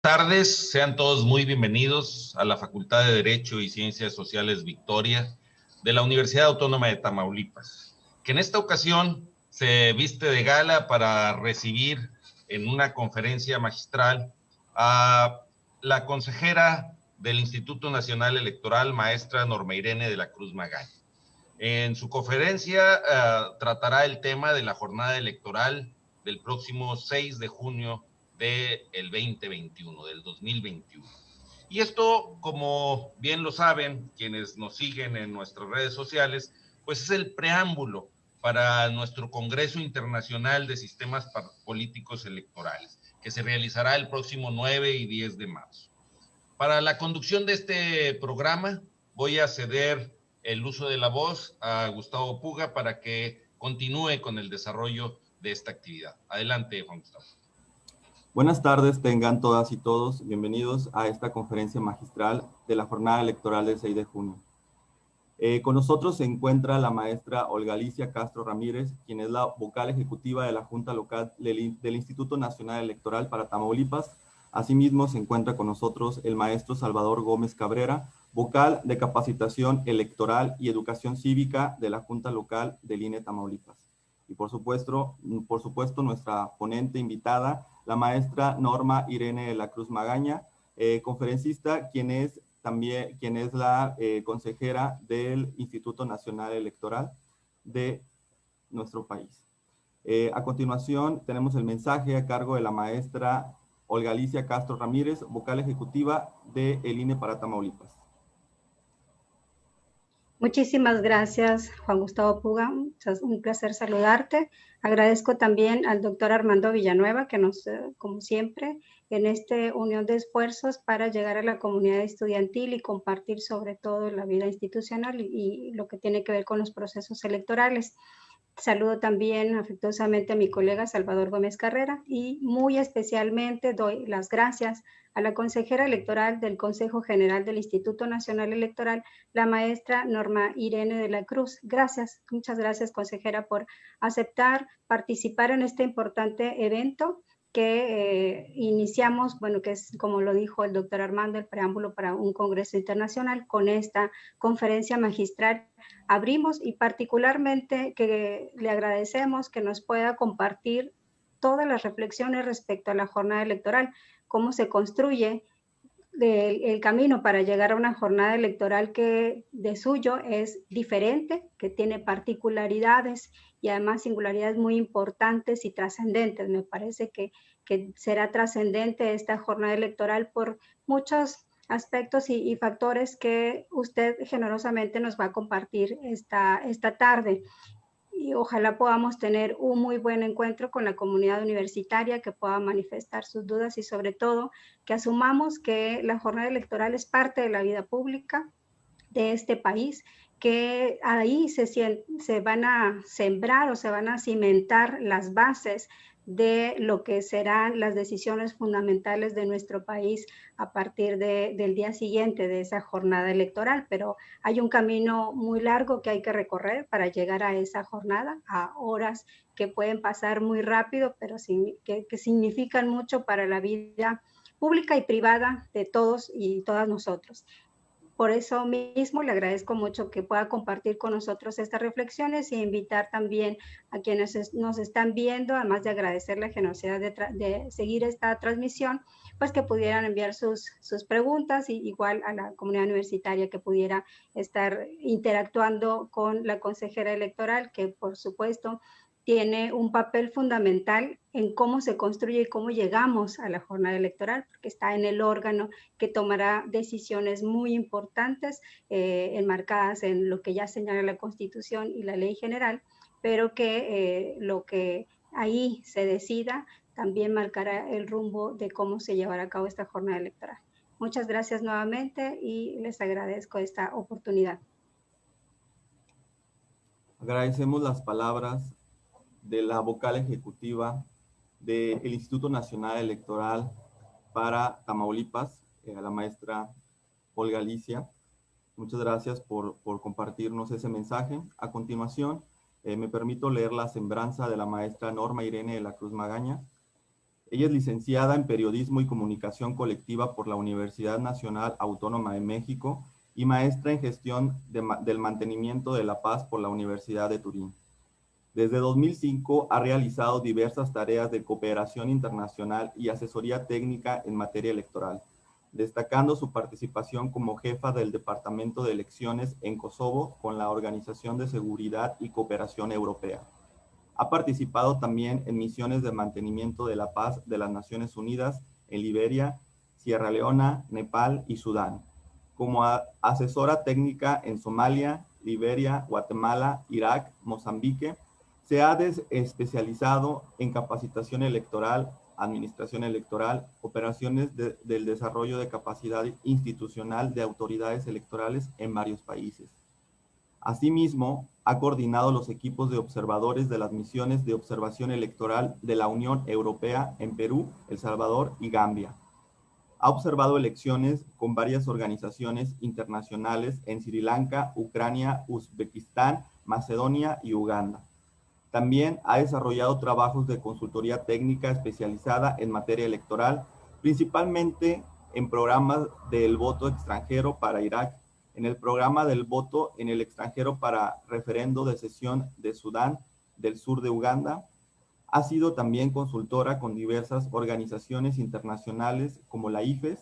Tardes, sean todos muy bienvenidos a la Facultad de Derecho y Ciencias Sociales Victoria de la Universidad Autónoma de Tamaulipas, que en esta ocasión se viste de gala para recibir en una conferencia magistral a la consejera del Instituto Nacional Electoral, maestra Norma Irene de la Cruz Magaña. En su conferencia tratará el tema de la jornada electoral del próximo 6 de junio del 2021, del 2021. Y esto, como bien lo saben quienes nos siguen en nuestras redes sociales, pues es el preámbulo para nuestro Congreso Internacional de Sistemas Políticos Electorales, que se realizará el próximo 9 y 10 de marzo. Para la conducción de este programa voy a ceder el uso de la voz a Gustavo Puga para que continúe con el desarrollo de esta actividad. Adelante, Juan Gustavo. Buenas tardes, tengan todas y todos bienvenidos a esta conferencia magistral de la jornada electoral del 6 de junio. Con nosotros se encuentra la maestra Olga Alicia Castro Ramírez, quien es la vocal ejecutiva de la Junta Local del Instituto Nacional Electoral para Tamaulipas. Asimismo, se encuentra con nosotros el maestro Salvador Gómez Cabrera, vocal de Capacitación Electoral y Educación Cívica de la Junta Local del INE Tamaulipas. Y por supuesto, nuestra ponente invitada, la maestra Norma Irene de la Cruz Magaña, conferencista, quien es la consejera del Instituto Nacional Electoral de nuestro país. A continuación, tenemos el mensaje a cargo de la maestra Olga Alicia Castro Ramírez, vocal ejecutiva del INE para Tamaulipas. Muchísimas gracias, Juan Gustavo Puga. Es un placer saludarte. Agradezco también al doctor Armando Villanueva, que como siempre, en esta unión de esfuerzos para llegar a la comunidad estudiantil y compartir sobre todo la vida institucional y lo que tiene que ver con los procesos electorales. Saludo también afectuosamente a mi colega Salvador Gómez Carrera y muy especialmente doy las gracias a la consejera electoral del Consejo General del Instituto Nacional Electoral, la maestra Norma Irene de la Cruz. Gracias, muchas gracias, consejera, por aceptar participar en este importante evento que iniciamos, bueno, que es, como lo dijo el doctor Armando, el preámbulo para un congreso internacional. Con esta conferencia magistral abrimos y particularmente que le agradecemos que nos pueda compartir todas las reflexiones respecto a la jornada electoral, cómo se construye el camino para llegar a una jornada electoral que de suyo es diferente, que tiene particularidades y además singularidades muy importantes y trascendentes. Me parece que será trascendente esta jornada electoral por muchos aspectos y factores que usted generosamente nos va a compartir esta tarde. Y ojalá podamos tener un muy buen encuentro con la comunidad universitaria que pueda manifestar sus dudas y sobre todo que asumamos que la jornada electoral es parte de la vida pública de este país, que ahí se van a sembrar o se van a cimentar las bases de lo que serán las decisiones fundamentales de nuestro país a partir del día siguiente de esa jornada electoral, pero hay un camino muy largo que hay que recorrer para llegar a esa jornada, a horas que pueden pasar muy rápido, pero que significan mucho para la vida pública y privada de todos y todas nosotros. Por eso mismo le agradezco mucho que pueda compartir con nosotros estas reflexiones e invitar también a quienes nos están viendo, además de agradecer la generosidad de seguir esta transmisión, pues que pudieran enviar sus preguntas y igual a la comunidad universitaria que pudiera estar interactuando con la consejera electoral, que por supuesto tiene un papel fundamental en cómo se construye y cómo llegamos a la jornada electoral, porque está en el órgano que tomará decisiones muy importantes enmarcadas en lo que ya señala la Constitución y la Ley General, pero que lo que ahí se decida también marcará el rumbo de cómo se llevará a cabo esta jornada electoral. Muchas gracias nuevamente y les agradezco esta oportunidad. Agradecemos las palabras de la vocal ejecutiva del Instituto Nacional Electoral para Tamaulipas, a la maestra Olga Alicia. Muchas gracias por compartirnos ese mensaje. A continuación, me permito leer la semblanza de la maestra Norma Irene de la Cruz Magaña. Ella es licenciada en Periodismo y Comunicación Colectiva por la Universidad Nacional Autónoma de México y maestra en Gestión del Mantenimiento de la Paz por la Universidad de Turín. Desde 2005 ha realizado diversas tareas de cooperación internacional y asesoría técnica en materia electoral, destacando su participación como jefa del Departamento de Elecciones en Kosovo con la Organización de Seguridad y Cooperación Europea. Ha participado también en misiones de mantenimiento de la paz de las Naciones Unidas en Liberia, Sierra Leona, Nepal y Sudán, como asesora técnica en Somalia, Liberia, Guatemala, Irak, Mozambique. Se ha especializado en capacitación electoral, administración electoral, operaciones del desarrollo de capacidad institucional de autoridades electorales en varios países. Asimismo, ha coordinado los equipos de observadores de las misiones de observación electoral de la Unión Europea en Perú, El Salvador y Gambia. Ha observado elecciones con varias organizaciones internacionales en Sri Lanka, Ucrania, Uzbekistán, Macedonia y Uganda. También ha desarrollado trabajos de consultoría técnica especializada en materia electoral, principalmente en programas del voto extranjero para Irak, en el programa del voto en el extranjero para referendo de cesión de Sudán del sur de Uganda. Ha sido también consultora con diversas organizaciones internacionales como la IFES,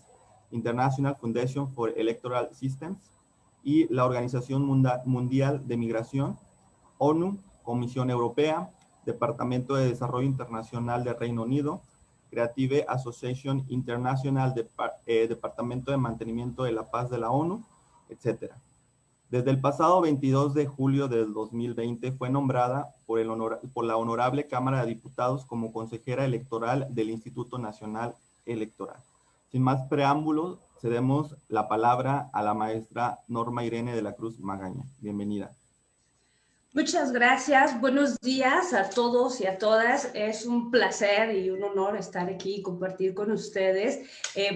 International Foundation for Electoral Systems, y la Organización Mundial de Migración, ONU, Comisión Europea, Departamento de Desarrollo Internacional de Reino Unido, Creative Association International, Departamento de Mantenimiento de la Paz de la ONU, etc. Desde el pasado 22 de julio del 2020 fue nombrada por la Honorable Cámara de Diputados como consejera electoral del Instituto Nacional Electoral. Sin más preámbulos, cedemos la palabra a la maestra Norma Irene de la Cruz Magaña. Bienvenida. Muchas gracias. Buenos días a todos y a todas. Es un placer y un honor estar aquí y compartir con ustedes.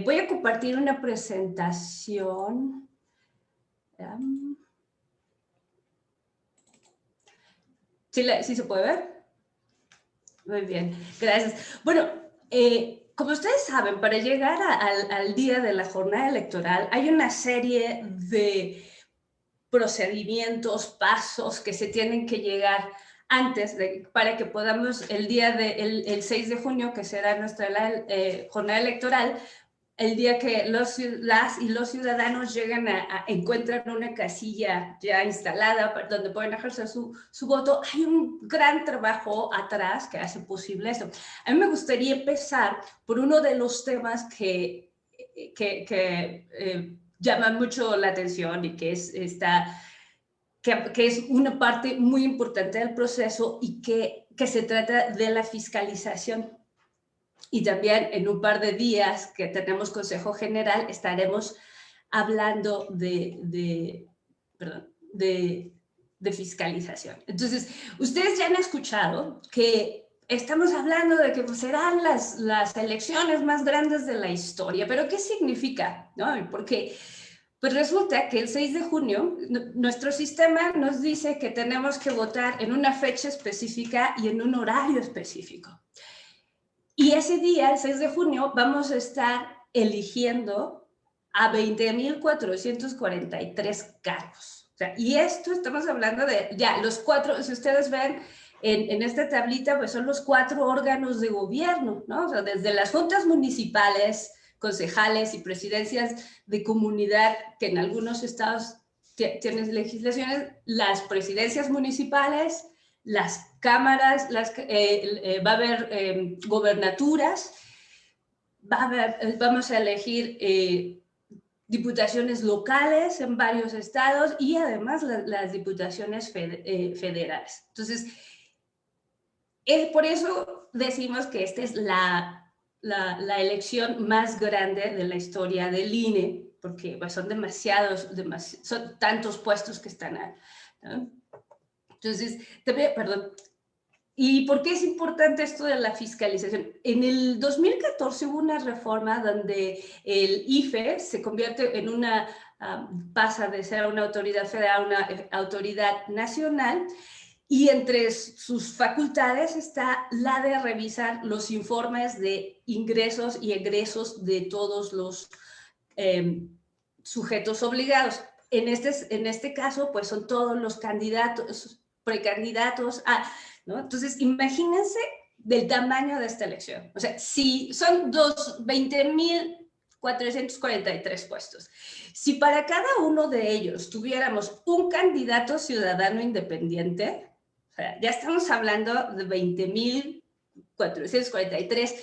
Voy a compartir una presentación. ¿Sí se puede ver? Muy bien, gracias. Bueno, como ustedes saben, para llegar al día de la jornada electoral hay una serie de procedimientos, pasos que se tienen que llegar antes para que podamos el día el 6 de junio, que será nuestra jornada electoral, el día que las y los ciudadanos llegan encuentran una casilla ya instalada donde pueden ejercer su voto, hay un gran trabajo atrás que hace posible esto. A mí me gustaría empezar por uno de los temas que llaman mucho la atención y que es una parte muy importante del proceso y que se trata de la fiscalización. Y también en un par de días que tenemos Consejo General estaremos hablando de fiscalización. Entonces, ustedes ya han escuchado que estamos hablando de que serán las elecciones más grandes de la historia, pero ¿qué significa? ¿No? Porque pues resulta que el 6 de junio nuestro sistema nos dice que tenemos que votar en una fecha específica y en un horario específico. Y ese día, el 6 de junio, vamos a estar eligiendo a 20,443 cargos. O sea, y esto estamos hablando de ya los 4, si ustedes ven en esta tablita, pues son los 4 órganos de gobierno, ¿no? O sea, desde las juntas municipales, concejales y presidencias de comunidad, que en algunos estados tienen legislaciones, las presidencias municipales, las cámaras, va a haber gobernaturas, vamos a elegir diputaciones locales en varios estados y además las diputaciones federales. Entonces, por eso decimos que esta es la elección más grande de la historia del INE, porque pues, son son tantos puestos que están ahí, ¿no? Entonces, perdón. ¿Y por qué es importante esto de la fiscalización? En el 2014 hubo una reforma donde el IFE se convierte en pasa de ser una autoridad federal a una autoridad nacional, Y entre sus facultades está la de revisar los informes de ingresos y egresos de todos los sujetos obligados. En este caso, pues son todos los candidatos, precandidatos, ¿no? Entonces, imagínense del tamaño de esta elección. O sea, si son 20,443 puestos, si para cada uno de ellos tuviéramos un candidato ciudadano independiente, o sea, ya estamos hablando de 20,443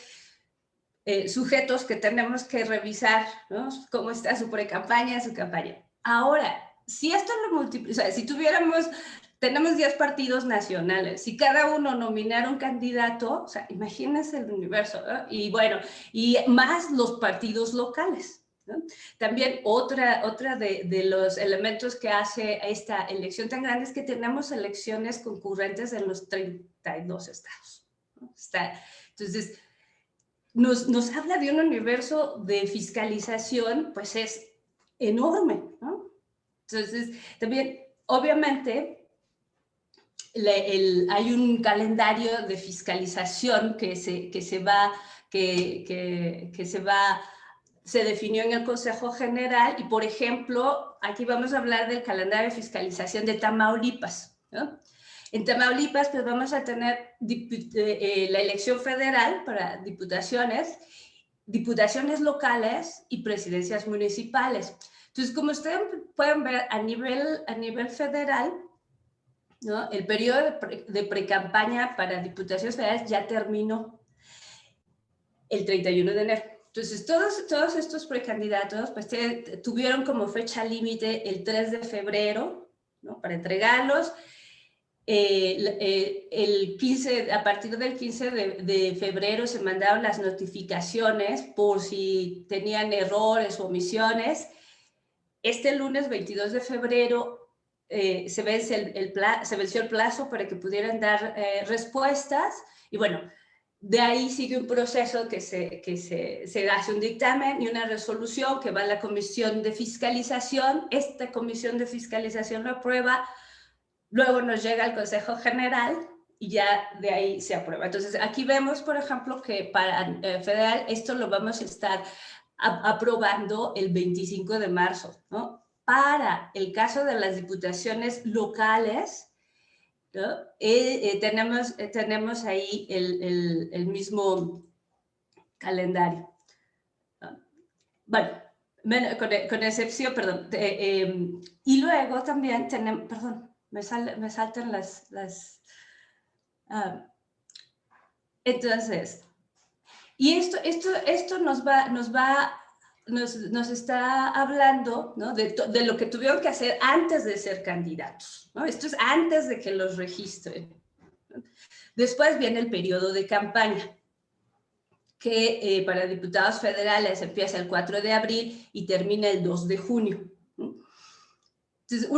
sujetos que tenemos que revisar, ¿no? Cómo está su pre-campaña, su campaña. Ahora, si esto lo multiplicamos, o sea, si tenemos 10 partidos nacionales, si cada uno nominara un candidato, o sea, imagínense el universo, ¿no? Y bueno, y más los partidos locales, ¿no? También otra de los elementos que hace esta elección tan grande es que tenemos elecciones concurrentes en los 32 estados, ¿no? Entonces, nos habla de un universo de fiscalización, pues es enorme, ¿no? Entonces, también, obviamente, hay un calendario de fiscalización que se definió en el Consejo General y, por ejemplo, aquí vamos a hablar del calendario de fiscalización de Tamaulipas, ¿no? En Tamaulipas, pues vamos a tener la elección federal para diputaciones locales y presidencias municipales. Entonces, como ustedes pueden ver, a nivel federal, ¿no? El periodo de pre-campaña para diputaciones federales ya terminó el 31 de enero. Entonces, todos estos precandidatos pues, tuvieron como fecha límite el 3 de febrero, ¿no? Para entregarlos. A partir del 15 de febrero se mandaron las notificaciones por si tenían errores o omisiones. Este lunes 22 de febrero se venció el plazo para que pudieran dar respuestas y bueno, de ahí sigue un proceso que se hace un dictamen y una resolución que va a la Comisión de Fiscalización. Esta Comisión de Fiscalización lo aprueba, luego nos llega al Consejo General y ya de ahí se aprueba. Entonces, aquí vemos, por ejemplo, que para federal esto lo vamos a estar aprobando el 25 de marzo, ¿no? Para el caso de las diputaciones locales, ¿no? Tenemos ahí el mismo calendario, ¿no? Bueno, con excepción, perdón. Y luego también tenemos, perdón, me saltan entonces, y esto nos está hablando, ¿no? de lo que tuvieron que hacer antes de ser candidatos, ¿no? Esto es antes de que los registren, ¿no? Después viene el periodo de campaña, que para diputados federales empieza el 4 de abril y termina el 2 de junio. ¿No? Entonces,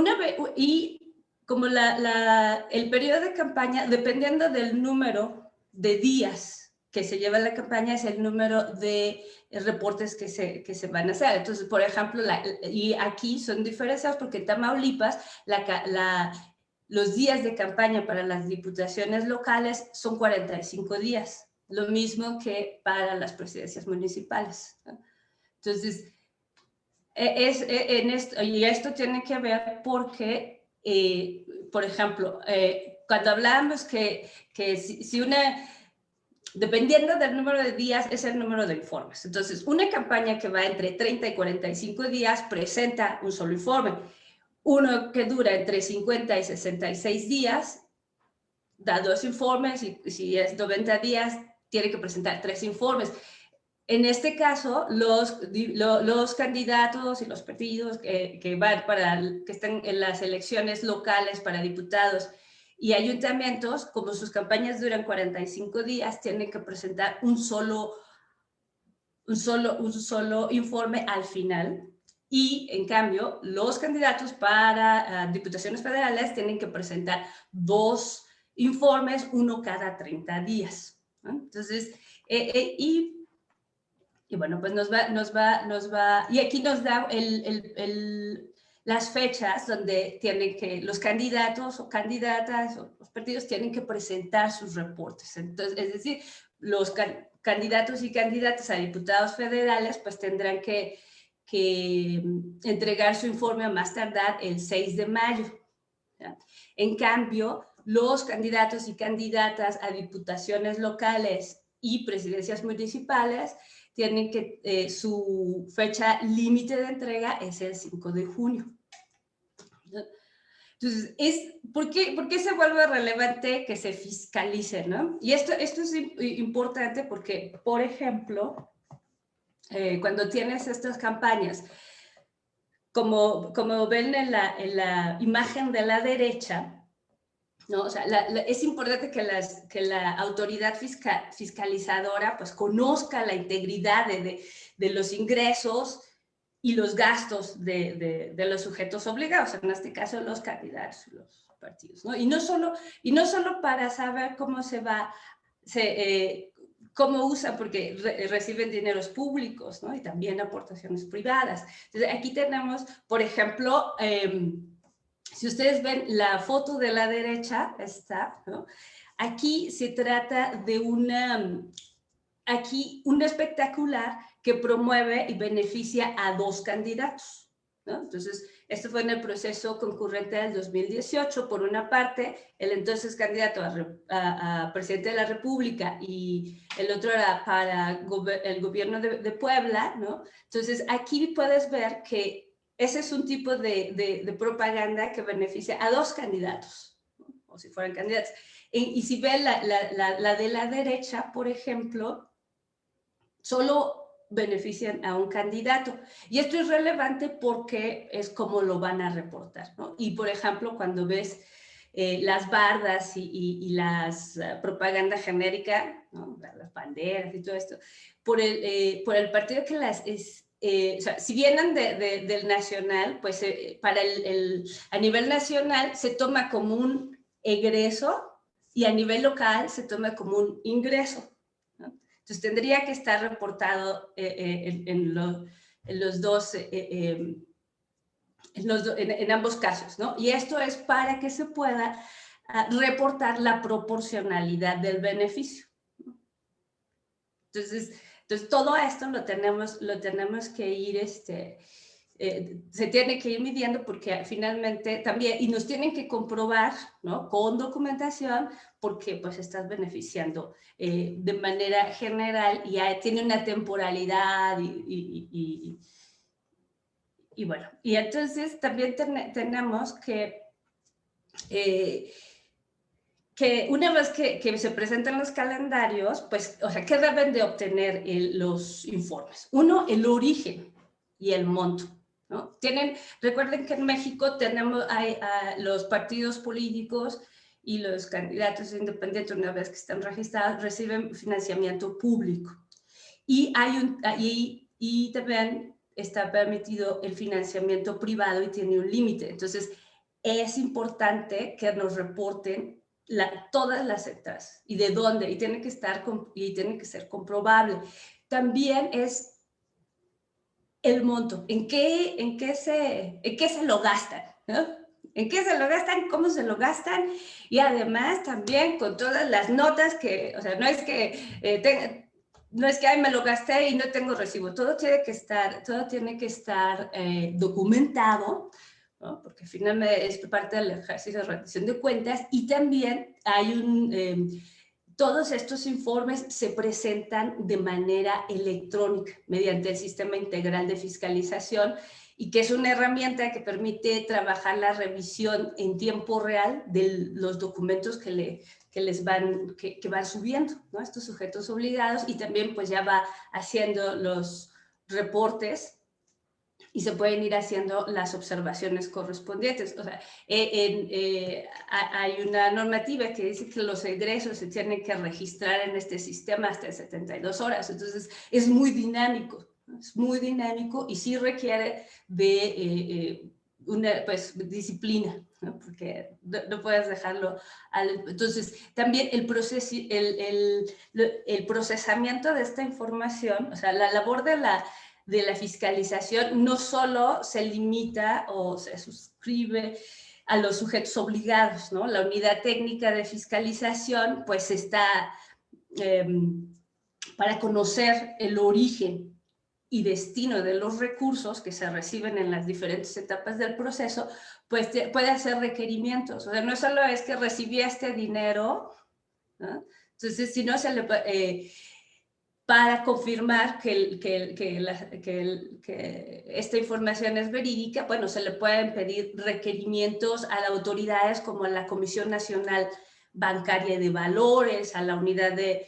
como el periodo de campaña, dependiendo del número de días que se lleva la campaña, es el número de reportes que se van a hacer. Entonces, por ejemplo, y aquí son diferenciados porque en Tamaulipas los días de campaña para las diputaciones locales son 45 días, lo mismo que para las presidencias municipales, ¿no? Entonces, y esto tiene que ver porque, por ejemplo, cuando hablamos que dependiendo del número de días, es el número de informes. Entonces, una campaña que va entre 30 y 45 días presenta un solo informe. Uno que dura entre 50 y 66 días da 2 informes y si es 90 días tiene que presentar 3 informes. En este caso, los candidatos y los partidos que están en las elecciones locales para diputados y ayuntamientos, como sus campañas duran 45 días, tienen que presentar un solo informe al final. Y, en cambio, los candidatos para diputaciones federales tienen que presentar 2 informes, uno cada 30 días, ¿no? Entonces, y bueno, pues nos va, y aquí nos da las fechas donde tienen que, los candidatos o candidatas o los partidos tienen que presentar sus reportes. Entonces, es decir, los candidatos y candidatas a diputados federales pues tendrán que entregar su informe a más tardar el 6 de mayo. ¿Ya? En cambio, los candidatos y candidatas a diputaciones locales y presidencias municipales tienen que, su fecha límite de entrega es el 5 de junio. Entonces, ¿por qué se vuelve relevante que se fiscalice, ¿no? Y esto es importante porque, por ejemplo, cuando tienes estas campañas, como ven en la imagen de la derecha, ¿no? O sea, es importante que la autoridad fiscalizadora pues conozca la integridad de los ingresos y los gastos de los sujetos obligados, en este caso los candidatos y los partidos, ¿no? Y no solo para saber cómo cómo usan, porque reciben dineros públicos, ¿no? Y también aportaciones privadas. Entonces, aquí tenemos, por ejemplo, si ustedes ven la foto de la derecha, ¿no? Aquí se trata de un espectacular que promueve y beneficia a 2 candidatos, ¿no? Entonces, esto fue en el proceso concurrente del 2018. Por una parte, el entonces candidato a presidente de la República y el otro era para el gobierno de Puebla, ¿no? Entonces, aquí puedes ver que ese es un tipo de propaganda que beneficia a 2 candidatos, ¿no? O si fueran candidatos. Y si ven la de la derecha, por ejemplo, solo benefician a un candidato. Y esto es relevante porque es como lo van a reportar, ¿no? Y, por ejemplo, cuando ves las bardas y las propaganda genérica, ¿no? Las banderas y todo esto, por el partido que o sea, si vienen del nacional, pues a nivel nacional se toma como un egreso y a nivel local se toma como un ingreso, ¿no? Entonces tendría que estar reportado en ambos casos, ¿no? Y esto es para que se pueda reportar la proporcionalidad del beneficio. Entonces todo esto lo tenemos que ir, se tiene que ir midiendo porque finalmente también, y nos tienen que comprobar, ¿no? Con documentación, porque pues estás beneficiando de manera general y tiene una temporalidad y bueno, y entonces también tenemos que una vez que se presentan los calendarios, pues, o sea, ¿qué deben de obtener los informes? Uno, el origen y el monto, ¿no? Recuerden que en México tenemos los partidos políticos y los candidatos independientes, una vez que están registrados, reciben financiamiento público. Y también está permitido el financiamiento privado y tiene un límite. Entonces, es importante que nos reporten todas las sectas y de dónde, y tiene que ser comprobable. También es el monto, en qué se lo gastan, ¿no? ¿En qué se lo gastan? ¿Cómo se lo gastan? Y además también con todas las notas o sea, no es que ay, me lo gasté y no tengo recibo. Todo tiene que estar documentado, ¿no? Porque finalmente es parte del ejercicio de rendición de cuentas, y también hay todos estos informes se presentan de manera electrónica mediante el Sistema Integral de Fiscalización, y que es una herramienta que permite trabajar la revisión en tiempo real de los documentos que van subiendo, ¿no? Estos sujetos obligados, y también pues ya va haciendo los reportes y se pueden ir haciendo las observaciones correspondientes. O sea, hay una normativa que dice que los egresos se tienen que registrar en este sistema hasta 72 horas. Entonces, es muy dinámico y sí requiere de una disciplina, ¿no? Porque no puedes dejarlo. Entonces, también el procesamiento de esta información, o sea, la labor de de la fiscalización no solo se limita o se suscribe a los sujetos obligados, ¿no? La unidad técnica de fiscalización pues está para conocer el origen y destino de los recursos que se reciben en las diferentes etapas del proceso, pues puede hacer requerimientos. O sea, no solo es que recibí este dinero, ¿no? Entonces, si no se le... para confirmar que esta información es verídica, bueno, se le pueden pedir requerimientos a las autoridades como la Comisión Nacional Bancaria de Valores, a la Unidad de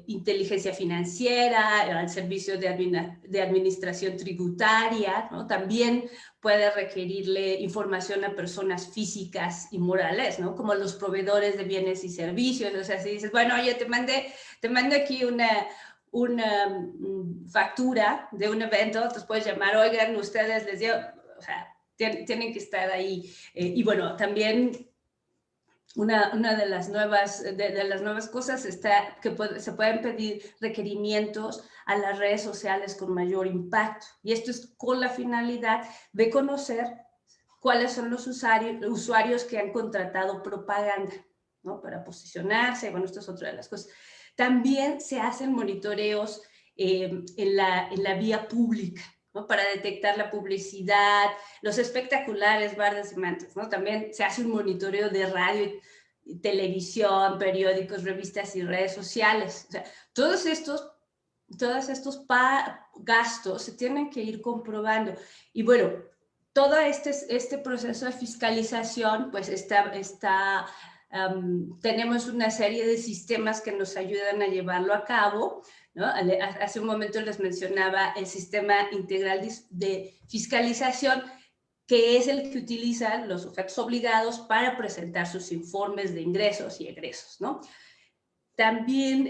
Inteligencia Financiera, al Servicio de Administración Tributaria, ¿no? También puede requerirle información a personas físicas y morales, ¿no? Como los proveedores de bienes y servicios. O sea, si dices, bueno, oye, te mando aquí una factura de un evento, entonces puedes llamar, oigan, ustedes les dio, o sea, tienen que estar ahí. Y bueno, también una de las nuevas cosas está que se pueden pedir requerimientos a las redes sociales con mayor impacto. Y esto es con la finalidad de conocer cuáles son los usuarios que han contratado propaganda, ¿no? Para posicionarse. Bueno, esto es otra de las cosas. También se hacen monitoreos en la vía pública, ¿no? Para detectar la publicidad, los espectaculares, bardas y mantas, ¿no? También se hace un monitoreo de radio, televisión, periódicos, revistas y redes sociales. O sea, todos estos gastos se tienen que ir comprobando. Y bueno, todo este proceso de fiscalización, pues tenemos una serie de sistemas que nos ayudan a llevarlo a cabo, ¿no? Hace un momento les mencionaba el sistema integral de fiscalización, que es el que utilizan los sujetos obligados para presentar sus informes de ingresos y egresos, ¿no? También,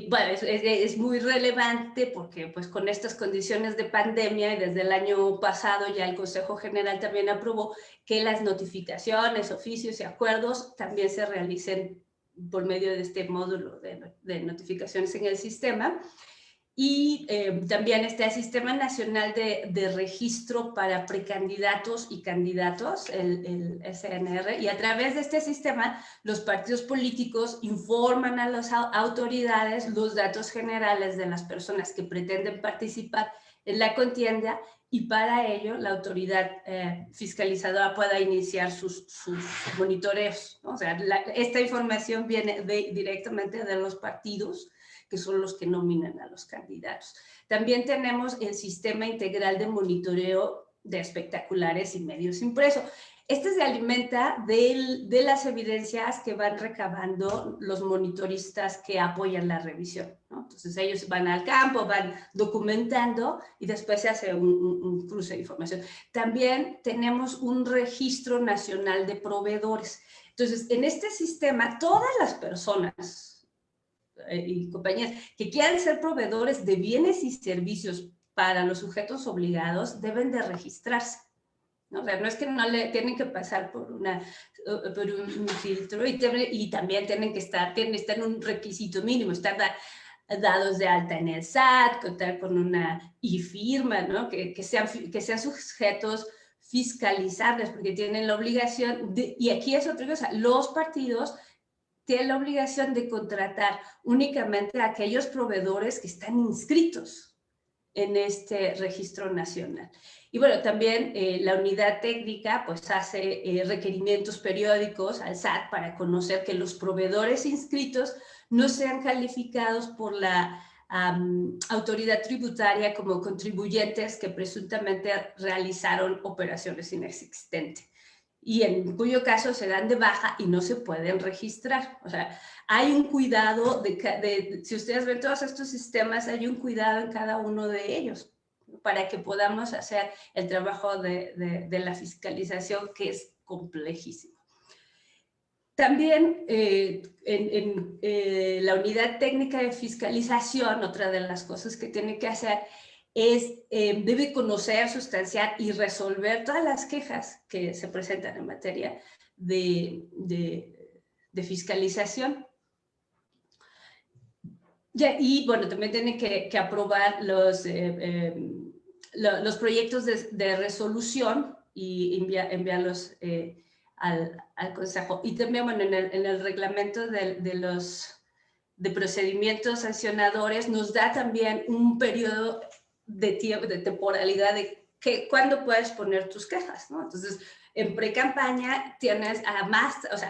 bueno, es muy relevante porque pues con estas condiciones de pandemia y desde el año pasado ya el Consejo General también aprobó que las notificaciones, oficios y acuerdos también se realicen por medio de este módulo de notificaciones en el sistema. Y también está el Sistema Nacional de Registro para Precandidatos y Candidatos, el SNR, y a través de este sistema los partidos políticos informan a las autoridades los datos generales de las personas que pretenden participar en la contienda, y para ello la autoridad fiscalizadora pueda iniciar sus monitoreos, ¿no? O sea, esta información viene directamente de los partidos, que son los que nominan a los candidatos. También tenemos el Sistema Integral de Monitoreo de Espectaculares y Medios Impresos. Este se alimenta de las evidencias que van recabando los monitoristas que apoyan la revisión, ¿no? Entonces ellos van al campo, van documentando y después se hace un cruce de información. También tenemos un Registro Nacional de Proveedores. Entonces, en este sistema, todas las personas y compañías que quieran ser proveedores de bienes y servicios para los sujetos obligados deben de registrarse, ¿no? O sea, no es que no le tienen que pasar por un filtro, y también tienen que estar en un requisito mínimo, estar dados de alta en el SAT, contar con una e-firma, ¿no? Que sean sujetos fiscalizables, porque tienen la obligación y aquí es otra cosa, los partidos tiene la obligación de contratar únicamente a aquellos proveedores que están inscritos en este registro nacional. Y bueno, también la unidad técnica pues hace requerimientos periódicos al SAT para conocer que los proveedores inscritos no sean calificados por la autoridad tributaria como contribuyentes que presuntamente realizaron operaciones inexistentes, y en cuyo caso se dan de baja y no se pueden registrar. O sea, hay un cuidado si ustedes ven todos estos sistemas, hay un cuidado en cada uno de ellos para que podamos hacer el trabajo de la fiscalización, que es complejísimo. También en la unidad técnica de fiscalización, otra de las cosas que tiene que hacer debe conocer, sustanciar y resolver todas las quejas que se presentan en materia de fiscalización. Ya, y bueno, también tienen que aprobar los proyectos de resolución y enviarlos al Consejo. Y también, bueno, en el reglamento de procedimientos sancionadores nos da también un periodo de tiempo, de temporalidad de cuándo puedes poner tus quejas, ¿no? Entonces, en pre-campaña tienes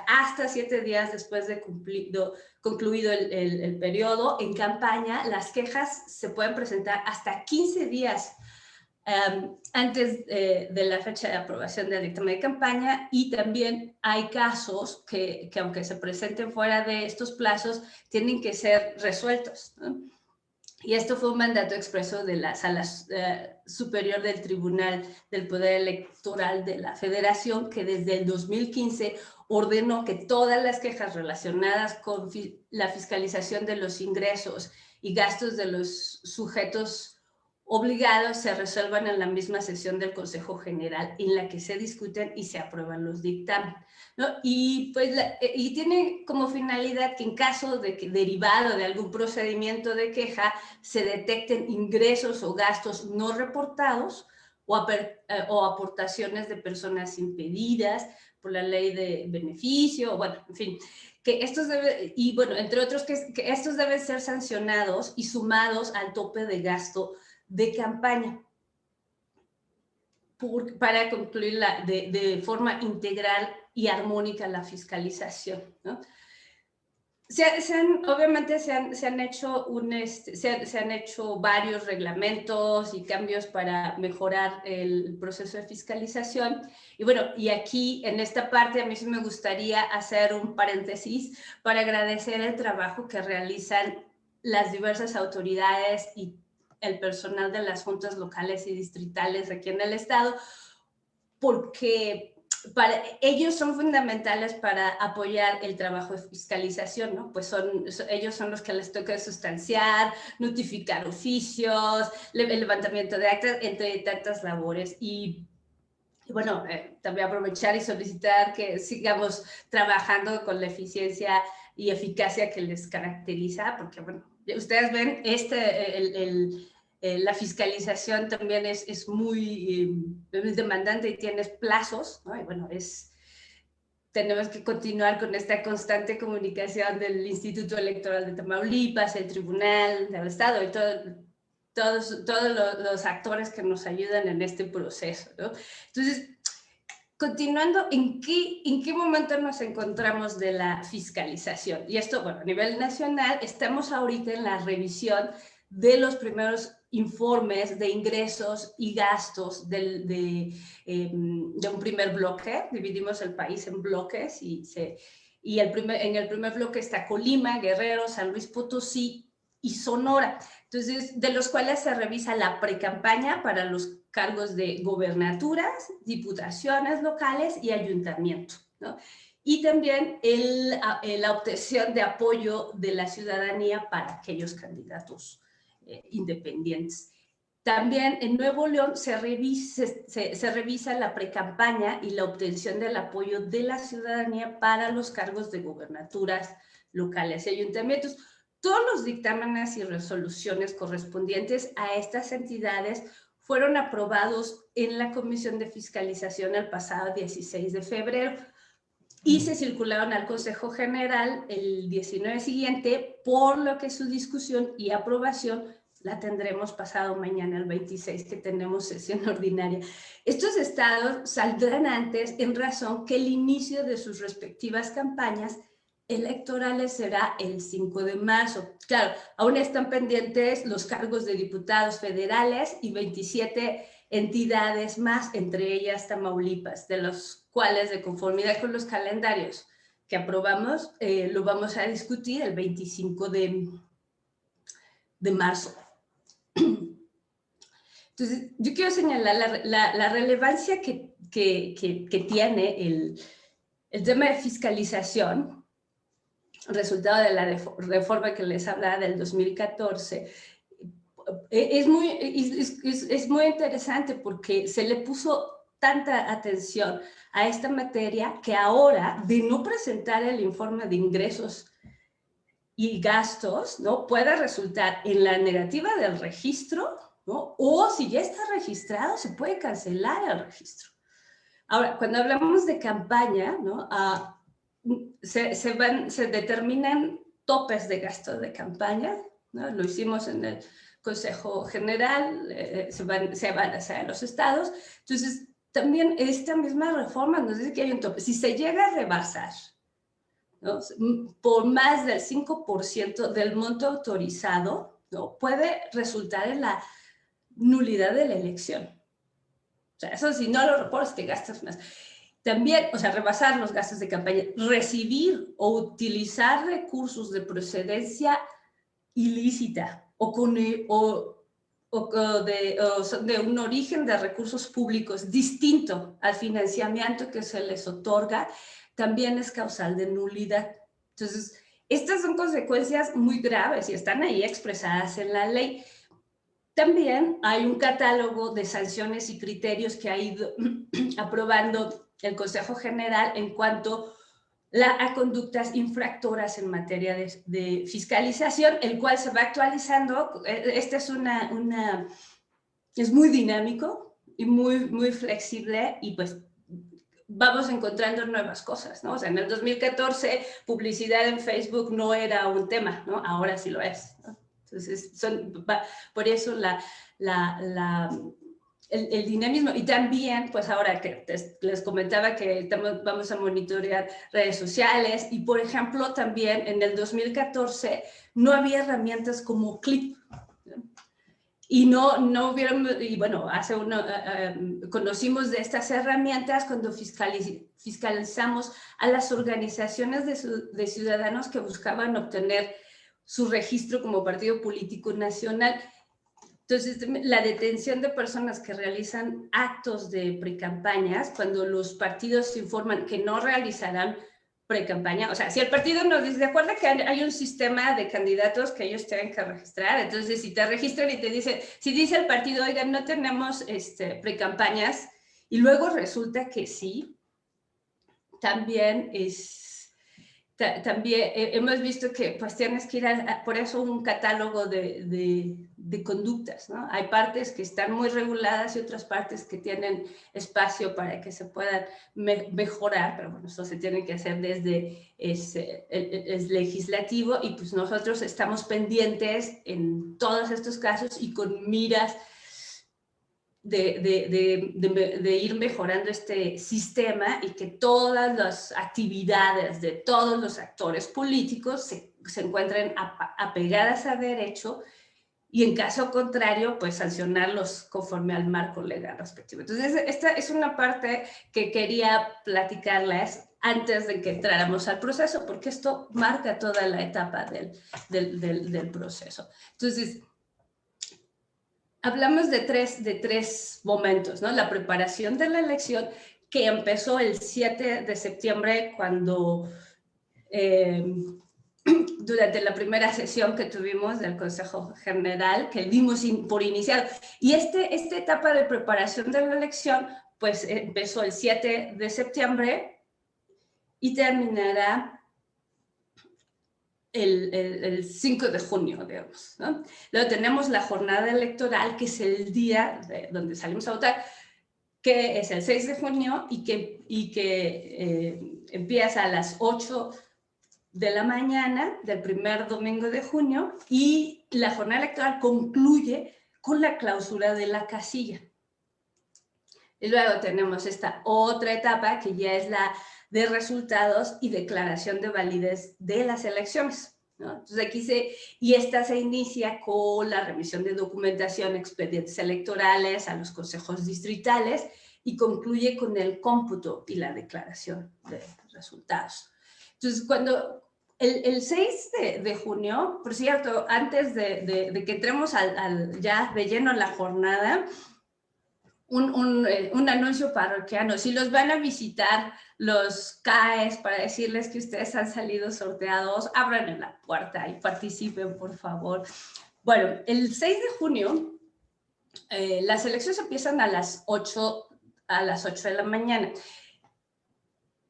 hasta 7 días después de concluido el periodo. En campaña, las quejas se pueden presentar hasta 15 días antes de la fecha de aprobación del dictamen de campaña, y también hay casos que aunque se presenten fuera de estos plazos, tienen que ser resueltos, ¿no? Y esto fue un mandato expreso de la Sala Superior del Tribunal del Poder Electoral de la Federación, que desde el 2015 ordenó que todas las quejas relacionadas con la fiscalización de los ingresos y gastos de los sujetos obligados se resuelvan en la misma sesión del Consejo General, en la que se discuten y se aprueban los dictámenes, ¿no? Y pues y tiene como finalidad que en caso de que derivado de algún procedimiento de queja se detecten ingresos o gastos no reportados o aportaciones de personas impedidas por la ley de beneficio, bueno, en fin, que estos entre otros, que estos deben ser sancionados y sumados al tope de gasto de campaña para concluir de forma integral y armónica la fiscalización, ¿no? Obviamente se han hecho varios reglamentos y cambios para mejorar el proceso de fiscalización. Y bueno, y aquí en esta parte a mí sí me gustaría hacer un paréntesis para agradecer el trabajo que realizan las diversas autoridades y el personal de las juntas locales y distritales aquí en el estado, porque ellos son fundamentales para apoyar el trabajo de fiscalización, ¿no? Pues ellos son los que les toca sustanciar, notificar oficios, el levantamiento de actas, entre tantas labores. Y bueno, también aprovechar y solicitar que sigamos trabajando con la eficiencia y eficacia que les caracteriza, porque bueno, ustedes ven la fiscalización también es muy demandante y tienes plazos, ¿no? Y bueno, tenemos que continuar con esta constante comunicación del Instituto Electoral de Tamaulipas, el Tribunal del Estado y todos los actores que nos ayudan en este proceso, ¿no? Entonces, continuando, ¿en qué momento nos encontramos de la fiscalización? Y esto, bueno, a nivel nacional, estamos ahorita en la revisión de los primeros informes de ingresos y gastos de un primer bloque. Dividimos el país en bloques y en el primer bloque está Colima, Guerrero, San Luis Potosí y Sonora. Entonces, de los cuales se revisa la precampaña para los cargos de gobernaturas, diputaciones locales y ayuntamiento, ¿no? Y también la obtención de apoyo de la ciudadanía para aquellos candidatos independientes. También en Nuevo León se revisa la precampaña y la obtención del apoyo de la ciudadanía para los cargos de gobernaturas locales y ayuntamientos. Todos los dictámenes y resoluciones correspondientes a estas entidades fueron aprobados en la Comisión de Fiscalización el pasado 16 de febrero y se circularon al Consejo General el 19 siguiente, por lo que su discusión y aprobación la tendremos pasado mañana, el 26, que tenemos sesión ordinaria. Estos estados saldrán antes en razón que el inicio de sus respectivas campañas electorales será el 5 de marzo. Claro, aún están pendientes los cargos de diputados federales y 27 entidades más, entre ellas Tamaulipas, de los cuales, de conformidad con los calendarios que aprobamos, lo vamos a discutir el 25 de marzo. Entonces, yo quiero señalar la relevancia que tiene el tema de fiscalización, resultado de la reforma que les hablaba del 2014. Es muy interesante porque se le puso tanta atención a esta materia que ahora, de no presentar el informe de ingresos y gastos, ¿no? Puede resultar en la negativa del registro, ¿no? O si ya está registrado, se puede cancelar el registro. Ahora, cuando hablamos de campaña, ¿no? Se determinan topes de gasto de campaña, ¿no? Lo hicimos en el Consejo General, se van a hacer a los estados. Entonces, también esta misma reforma nos dice que hay un tope. Si se llega a rebasar, ¿no? Por más del 5% del monto autorizado, ¿no? Puede resultar en la nulidad de la elección. O sea, eso si no lo reportas, te gastas más. También, o sea, rebasar los gastos de campaña, recibir o utilizar recursos de procedencia ilícita o de un origen de recursos públicos distinto al financiamiento que se les otorga, también es causal de nulidad. Entonces, estas son consecuencias muy graves y están ahí expresadas en la ley. También hay un catálogo de sanciones y criterios que ha ido aprobando el Consejo General en cuanto a conductas infractoras en materia de fiscalización, el cual se va actualizando. Este es muy dinámico y muy flexible y pues vamos encontrando nuevas cosas, ¿no? O sea, en el 2014 publicidad en Facebook no era un tema, ¿no? Ahora sí lo es, ¿no? Entonces, por eso el dinamismo. Y también, pues ahora que les comentaba que vamos a monitorear redes sociales y, por ejemplo, también en el 2014 no había herramientas como Clip, ¿no? Y no hubieron, y bueno, conocimos de estas herramientas cuando fiscalizamos a las organizaciones de ciudadanos que buscaban obtener su registro como partido político nacional. Entonces, la detención de personas que realizan actos de precampañas, cuando los partidos informan que no realizarán precampaña, o sea, si el partido nos dice, ¿de acuerdo que hay un sistema de candidatos que ellos tienen que registrar? Entonces, si te registran y te dice, si dice el partido, oigan, no tenemos precampañas, y luego resulta que sí, también hemos visto que pues tienes que ir por eso un catálogo de conductas, ¿no? Hay partes que están muy reguladas y otras partes que tienen espacio para que se puedan mejorar, pero bueno, eso se tiene que hacer desde el legislativo y pues nosotros estamos pendientes en todos estos casos y con miras de ir mejorando este sistema y que todas las actividades de todos los actores políticos se encuentren apegadas a derecho y en caso contrario, pues sancionarlos conforme al marco legal respectivo. Entonces, esta es una parte que quería platicarles antes de que entráramos al proceso, porque esto marca toda la etapa del proceso. Entonces, hablamos de tres momentos, ¿no? La preparación de la elección, que empezó el 7 de septiembre, cuando durante la primera sesión que tuvimos del Consejo General, que dimos por iniciado. Y esta etapa de preparación de la elección, pues empezó el 7 de septiembre y terminará el 5 de junio, digamos, ¿no? Luego tenemos la jornada electoral, que es el día donde salimos a votar, que es el 6 de junio y que empieza a las 8 de la mañana del primer domingo de junio y la jornada electoral concluye con la clausura de la casilla. Y luego tenemos esta otra etapa que ya es la de resultados y declaración de validez de las elecciones, ¿no? Entonces aquí esta se inicia con la remisión de documentación, expedientes electorales a los consejos distritales y concluye con el cómputo y la declaración de resultados. Entonces, cuando el 6 de junio, por cierto, antes de que entremos ya de lleno a la jornada, un anuncio parroquiano. Si los van a visitar los CAES para decirles que ustedes han salido sorteados, abran la puerta y participen, por favor. Bueno, el 6 de junio, las elecciones empiezan a las 8 de la mañana.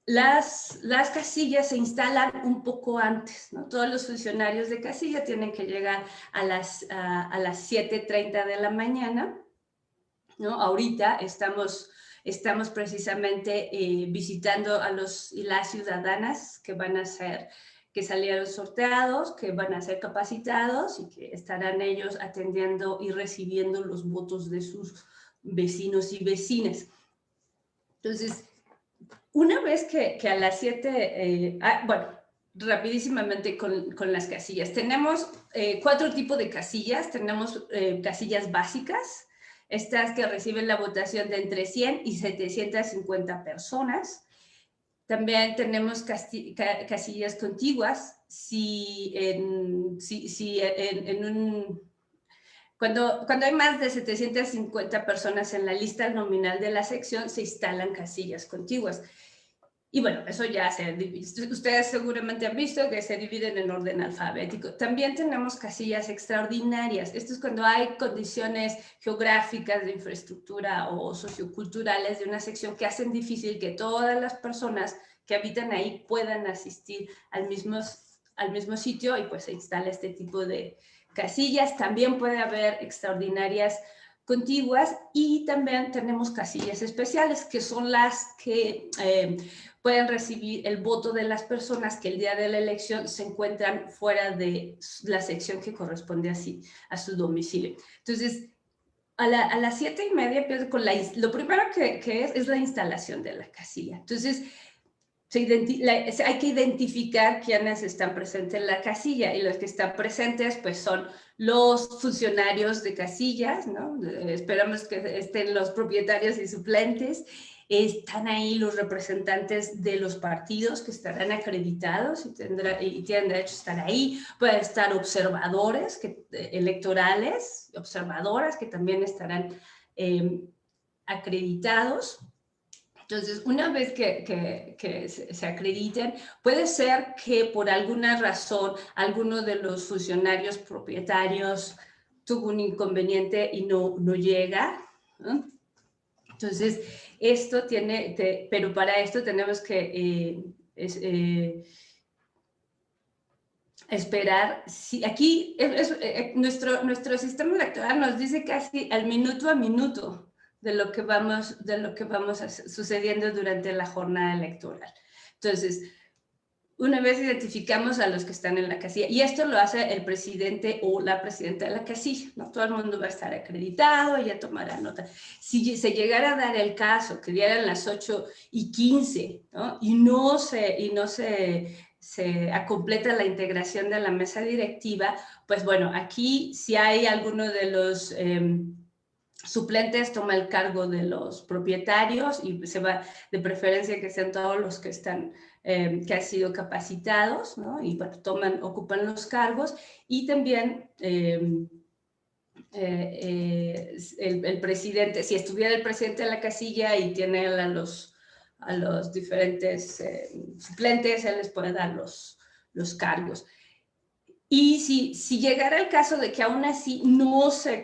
las casillas se instalan un poco antes, ¿no? Todos los funcionarios de casilla tienen que llegar a las 7:30 de la mañana, ¿no? Ahorita estamos precisamente visitando a los y las ciudadanas que salieron sorteados, que van a ser capacitados y que estarán ellos atendiendo y recibiendo los votos de sus vecinos y vecinas. Entonces, una vez que a las 7, bueno, rapidísimamente con las casillas. Tenemos 4 tipos de casillas. Tenemos casillas básicas, estas que reciben la votación de entre 100 y 750 personas. También tenemos casillas contiguas. Cuando hay más de 750 personas en la lista nominal de la sección, se instalan casillas contiguas. Y bueno, eso ya ustedes seguramente han visto que se dividen en orden alfabético. También tenemos casillas extraordinarias. Esto es cuando hay condiciones geográficas, de infraestructura o socioculturales de una sección que hacen difícil que todas las personas que habitan ahí puedan asistir al mismo sitio, y pues se instala este tipo de casillas. También puede haber extraordinarias contiguas, y también tenemos casillas especiales, que son las que pueden recibir el voto de las personas que el día de la elección se encuentran fuera de la sección que corresponde a su domicilio. Entonces, a las 7:30 empiezo con lo primero que es la instalación de la casilla. Entonces, hay que identificar quiénes están presentes en la casilla, y los que están presentes pues son los funcionarios de casillas, ¿no? Esperamos que estén los propietarios y suplentes. Están ahí los representantes de los partidos que estarán acreditados y tienen derecho a estar ahí. Pueden estar observadores electorales, observadoras que también estarán acreditados. Entonces, una vez que se acrediten, puede ser que por alguna razón alguno de los funcionarios propietarios tuvo un inconveniente y no llega, ¿no? Entonces, pero para esto tenemos que esperar. Aquí nuestro sistema electoral nos dice casi al minuto a minuto de lo que vamos sucediendo durante la jornada electoral. Entonces, una vez identificamos a los que están en la casilla, y esto lo hace el presidente o la presidenta de la casilla, ¿no? Todo el mundo va a estar acreditado, ya tomará nota. Si se llegara a dar el caso que dieran las 8:15, ¿no? y no se completa la integración de la mesa directiva, pues bueno, aquí si hay alguno de los suplentes toma el cargo de los propietarios, y se va de preferencia que sean todos los que están que han sido capacitados, ¿no? Y bueno, ocupan los cargos. Y también el presidente, si estuviera el presidente en la casilla y tiene a los diferentes suplentes, él les puede dar los cargos. Y si llegara el caso de que aún así no se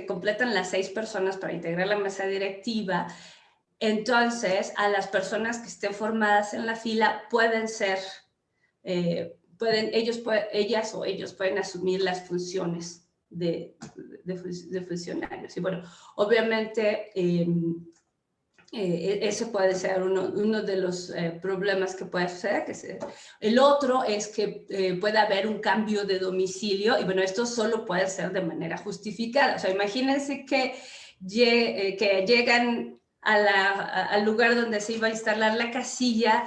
completan las 6 personas para integrar la mesa directiva, entonces a las personas que estén formadas en la fila ellas o ellos pueden asumir las funciones de funcionarios. Y bueno, obviamente eso puede ser uno de los problemas que puede suceder. El otro es que puede haber un cambio de domicilio, y bueno, esto solo puede ser de manera justificada. O sea, imagínense que llegan al lugar donde se iba a instalar la casilla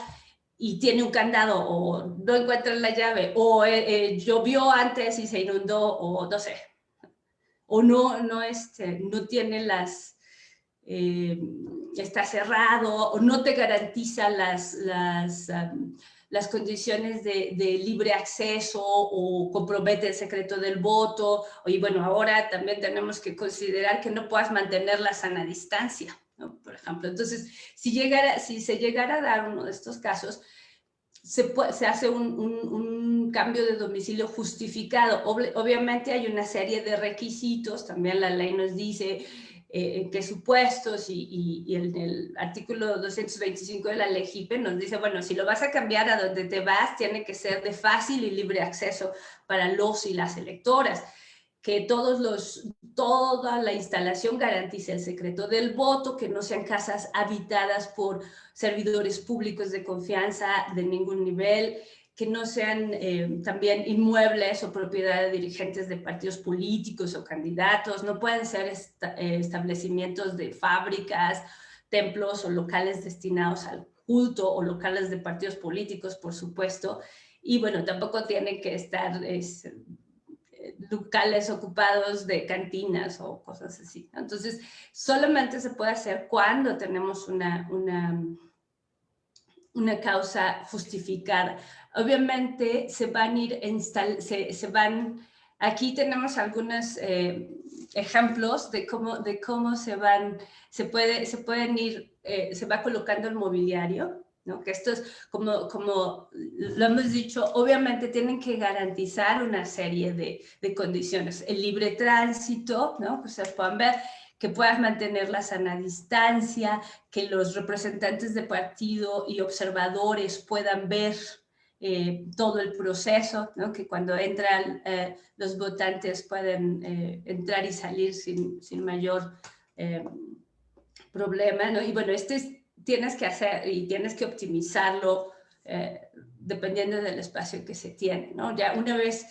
y tiene un candado, o no encuentran la llave, o llovió antes y se inundó, o no sé, o no tiene está cerrado, o no te garantiza las condiciones de libre acceso, o compromete el secreto del voto. Y bueno, ahora también tenemos que considerar que no puedas mantener la sana distancia, ¿no? Por ejemplo. Entonces, si se llegara a dar uno de estos casos, se hace un cambio de domicilio justificado. Obviamente hay una serie de requisitos, también la ley nos dice en qué supuestos, y en el artículo 225 de la ley JIPE nos dice, bueno, si lo vas a cambiar a donde te vas, tiene que ser de fácil y libre acceso para los y las electoras, que toda la instalación garantice el secreto del voto, que no sean casas habitadas por servidores públicos de confianza de ningún nivel, que no sean también inmuebles o propiedad de dirigentes de partidos políticos o candidatos, no pueden ser establecimientos de fábricas, templos o locales destinados al culto o locales de partidos políticos, por supuesto, y bueno, tampoco tienen que estar locales ocupados de cantinas o cosas así. Entonces, solamente se puede hacer cuando tenemos una causa justificada. Obviamente se van a ir, aquí tenemos algunos ejemplos de cómo se va colocando el mobiliario, ¿no? Que esto es, como lo hemos dicho, obviamente tienen que garantizar una serie de condiciones. El libre tránsito, ¿no? Que ustedes puedan ver, que puedas mantener la sana distancia, que los representantes de partido y observadores puedan ver todo el proceso, ¿no? Que cuando entran los votantes pueden entrar y salir sin mayor problema, ¿no? Y bueno, tienes que hacer y tienes que optimizarlo dependiendo del espacio que se tiene, ¿no? Ya una vez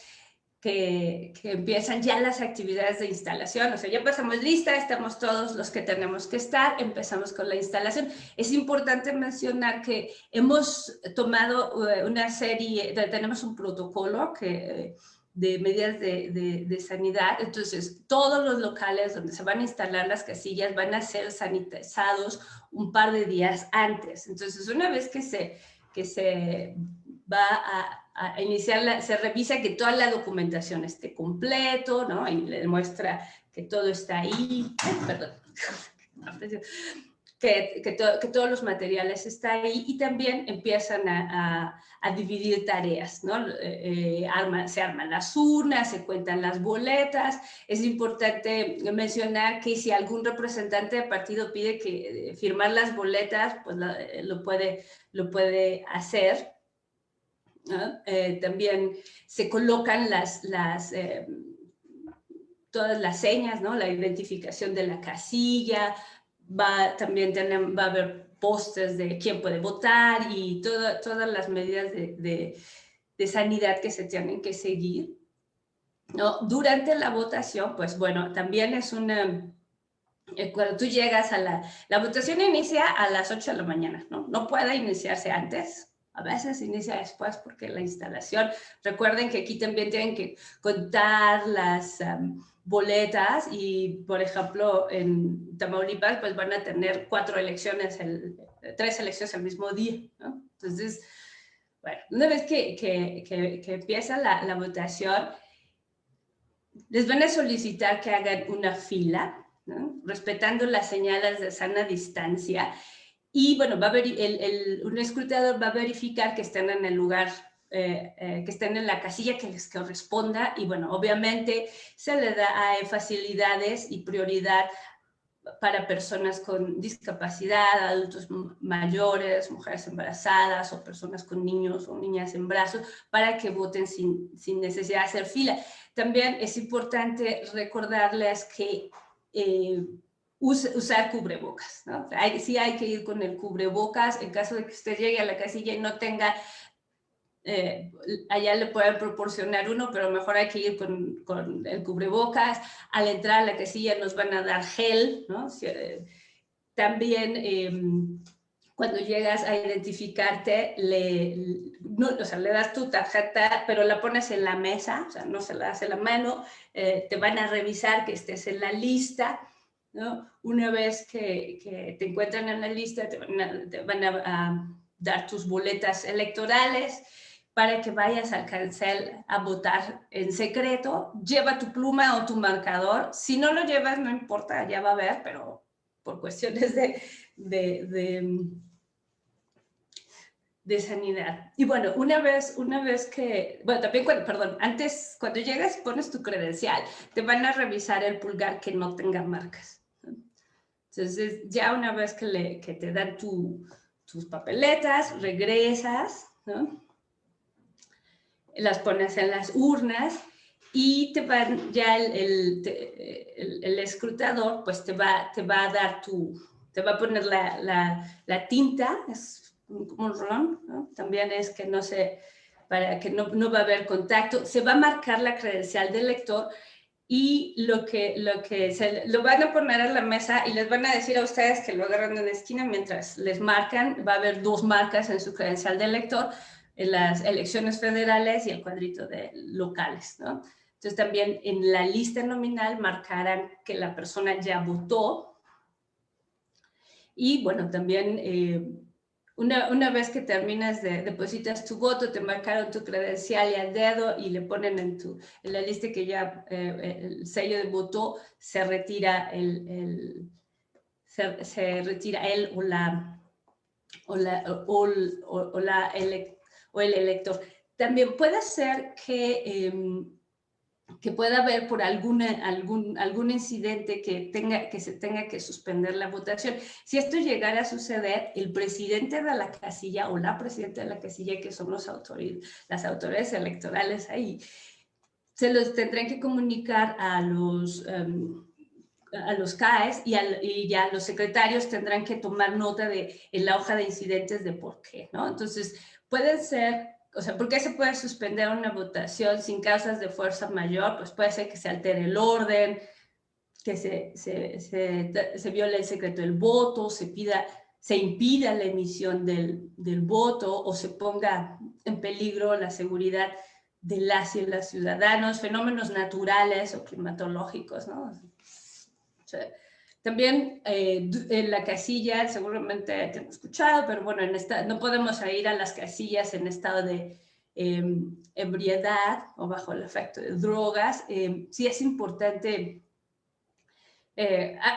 que empiezan ya las actividades de instalación, o sea, ya pasamos lista, estamos todos los que tenemos que estar, empezamos con la instalación. Es importante mencionar que hemos tomado una serie, tenemos un protocolo de medidas de sanidad, entonces todos los locales donde se van a instalar las casillas van a ser sanitizados un par de días antes. Entonces, una vez que se va a iniciar, se revisa que toda la documentación esté completo, ¿no? Y le muestra que todo está ahí, perdón, que todos los materiales están ahí, y también empiezan a dividir tareas, ¿no? Se arman las urnas, se cuentan las boletas. Es importante mencionar que si algún representante de partido pide que firmar las boletas, pues lo puede hacer, ¿no? También se colocan todas las señas, ¿no? La identificación de la casilla, también va a haber pósters de quién puede votar y todas las medidas de sanidad que se tienen que seguir, ¿no? Durante la votación, pues bueno, también es cuando tú llegas a la votación inicia a las 8 de la mañana, ¿no? No puede iniciarse antes. A veces inicia después porque la instalación, recuerden que aquí también tienen que contar las boletas, y por ejemplo en Tamaulipas pues van a tener 3 elecciones el mismo día, ¿no? Entonces, bueno, una vez que empieza la votación, les van a solicitar que hagan una fila, ¿no? Respetando las señales de sana distancia. Y bueno, un escrutador va a verificar que estén en el lugar, que estén en la casilla que les corresponda, y bueno, obviamente se le da facilidades y prioridad para personas con discapacidad, adultos mayores, mujeres embarazadas o personas con niños o niñas en brazos, para que voten sin necesidad de hacer fila. También es importante recordarles que usar cubrebocas, ¿no? Sí hay que ir con el cubrebocas en caso de que usted llegue a la casilla y no tenga, allá le pueden proporcionar uno, pero mejor hay que ir con el cubrebocas. Al entrar a la casilla nos van a dar gel, ¿no? También cuando llegas a identificarte, le das tu tarjeta, pero la pones en la mesa, o sea, no se la das en la mano, te van a revisar que estés en la lista, ¿no? Una vez que te encuentran en la lista, te van a dar tus boletas electorales para que vayas al cancel a votar en secreto. Lleva tu pluma o tu marcador. Si no lo llevas, no importa, ya va a haber, pero por cuestiones de sanidad. Y bueno, una vez que, bueno, también antes, cuando llegas, pones tu credencial, te van a revisar el pulgar que no tenga marcas. Entonces, ya una vez que te dan tus papeletas, regresas, ¿no? Las pones en las urnas y te van, ya el escrutador pues te va a dar te va a poner la tinta, es como un ron, ¿no? También es que no se, para que no va a haber contacto, se va a marcar la credencial del lector y lo lo van a poner en la mesa y les van a decir a ustedes que lo agarran en la esquina mientras les marcan, va a haber 2 marcas en su credencial del lector, en las elecciones federales y el cuadrito de locales, ¿no? Entonces también en la lista nominal marcarán que la persona ya votó y bueno, también una vez que terminas depositas tu voto, te marcaron tu credencial y al dedo y le ponen en la lista que ya el sello de voto, se retira se retira él o el elector. También puede ser que pueda haber por algún incidente que se tenga que suspender la votación. Si esto llegara a suceder, el presidente de la casilla o la presidenta de la casilla, que son las autoridades electorales ahí, se los tendrán que comunicar a los CAEs y ya los secretarios tendrán que tomar nota en la hoja de incidentes de por qué, ¿no? Entonces, pueden ser, o sea, ¿por qué se puede suspender una votación sin causas de fuerza mayor? Pues puede ser que se altere el orden, que se viole el secreto del voto, se impida la emisión del voto o se ponga en peligro la seguridad de las y los ciudadanos, fenómenos naturales o climatológicos, ¿no? O sea, también en la casilla, seguramente te han escuchado, pero bueno, no podemos ir a las casillas en estado de ebriedad o bajo el efecto de drogas. Sí es importante.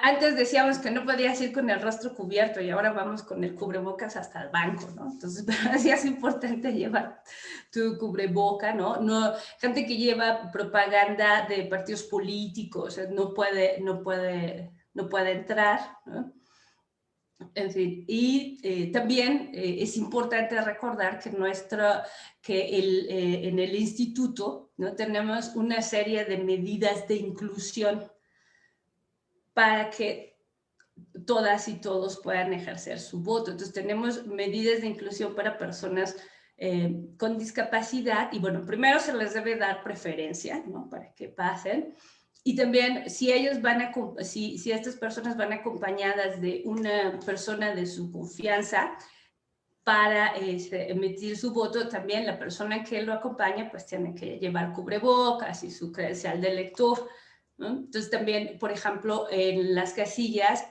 Antes decíamos que no podías ir con el rostro cubierto y ahora vamos con el cubrebocas hasta el banco, ¿no? Entonces, sí es importante llevar tu cubreboca, ¿no? Gente que lleva propaganda de partidos políticos no puede entrar, ¿no? En fin, y también es importante recordar que en el instituto, ¿no? Tenemos una serie de medidas de inclusión para que todas y todos puedan ejercer su voto. Entonces tenemos medidas de inclusión para personas con discapacidad y bueno, primero se les debe dar preferencia, ¿no? Para que pasen. Y también si estas personas van acompañadas de una persona de su confianza para emitir su voto, también la persona que lo acompaña pues tiene que llevar cubrebocas y su credencial de elector, ¿no? Entonces también, por ejemplo, en las casillas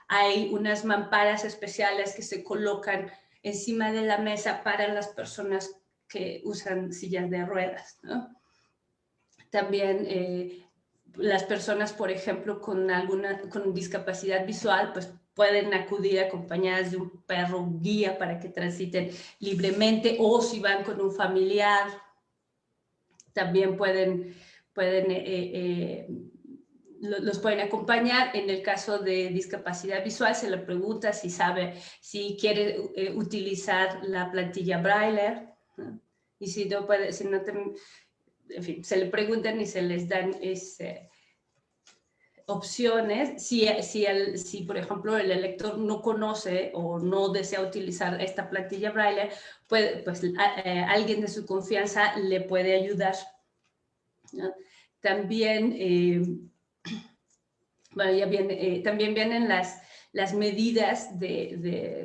hay unas mamparas especiales que se colocan encima de la mesa para las personas que usan sillas de ruedas, ¿no? También las personas, por ejemplo, con discapacidad visual, pues pueden acudir acompañadas de un perro guía para que transiten libremente, o si van con un familiar, también los pueden acompañar. En el caso de discapacidad visual, se le pregunta si quiere utilizar la plantilla Braille, ¿no? Y si no puede, en fin, se le preguntan y se les dan opciones. Si, por ejemplo, el elector no conoce o no desea utilizar esta plantilla Braille, pues alguien de su confianza le puede ayudar, ¿no? También, también vienen las medidas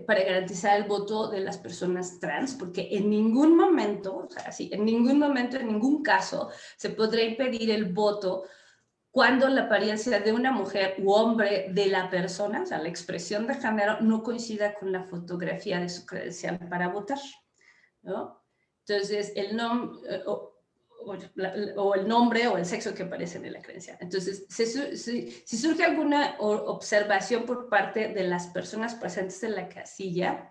para garantizar el voto de las personas trans, porque en ningún momento, en ningún caso, se podrá impedir el voto cuando la apariencia de una mujer u hombre de la persona, o sea, la expresión de género, no coincida con la fotografía de su credencial para votar, ¿no? Entonces, el nombre o el nombre o el sexo que aparecen en la credencial. Entonces, si surge alguna observación por parte de las personas presentes en la casilla,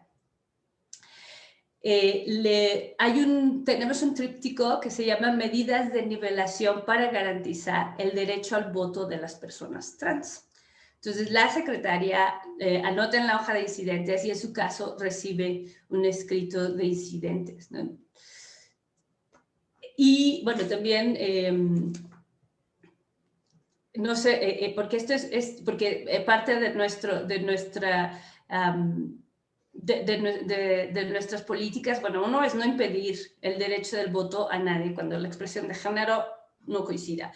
tenemos un tríptico que se llama medidas de nivelación para garantizar el derecho al voto de las personas trans. Entonces, la secretaria anota en la hoja de incidentes y en su caso recibe un escrito de incidentes, ¿no? Y bueno, también, no sé, porque esto es porque parte de nuestras políticas, bueno, uno es no impedir el derecho del voto a nadie cuando la expresión de género no coincida.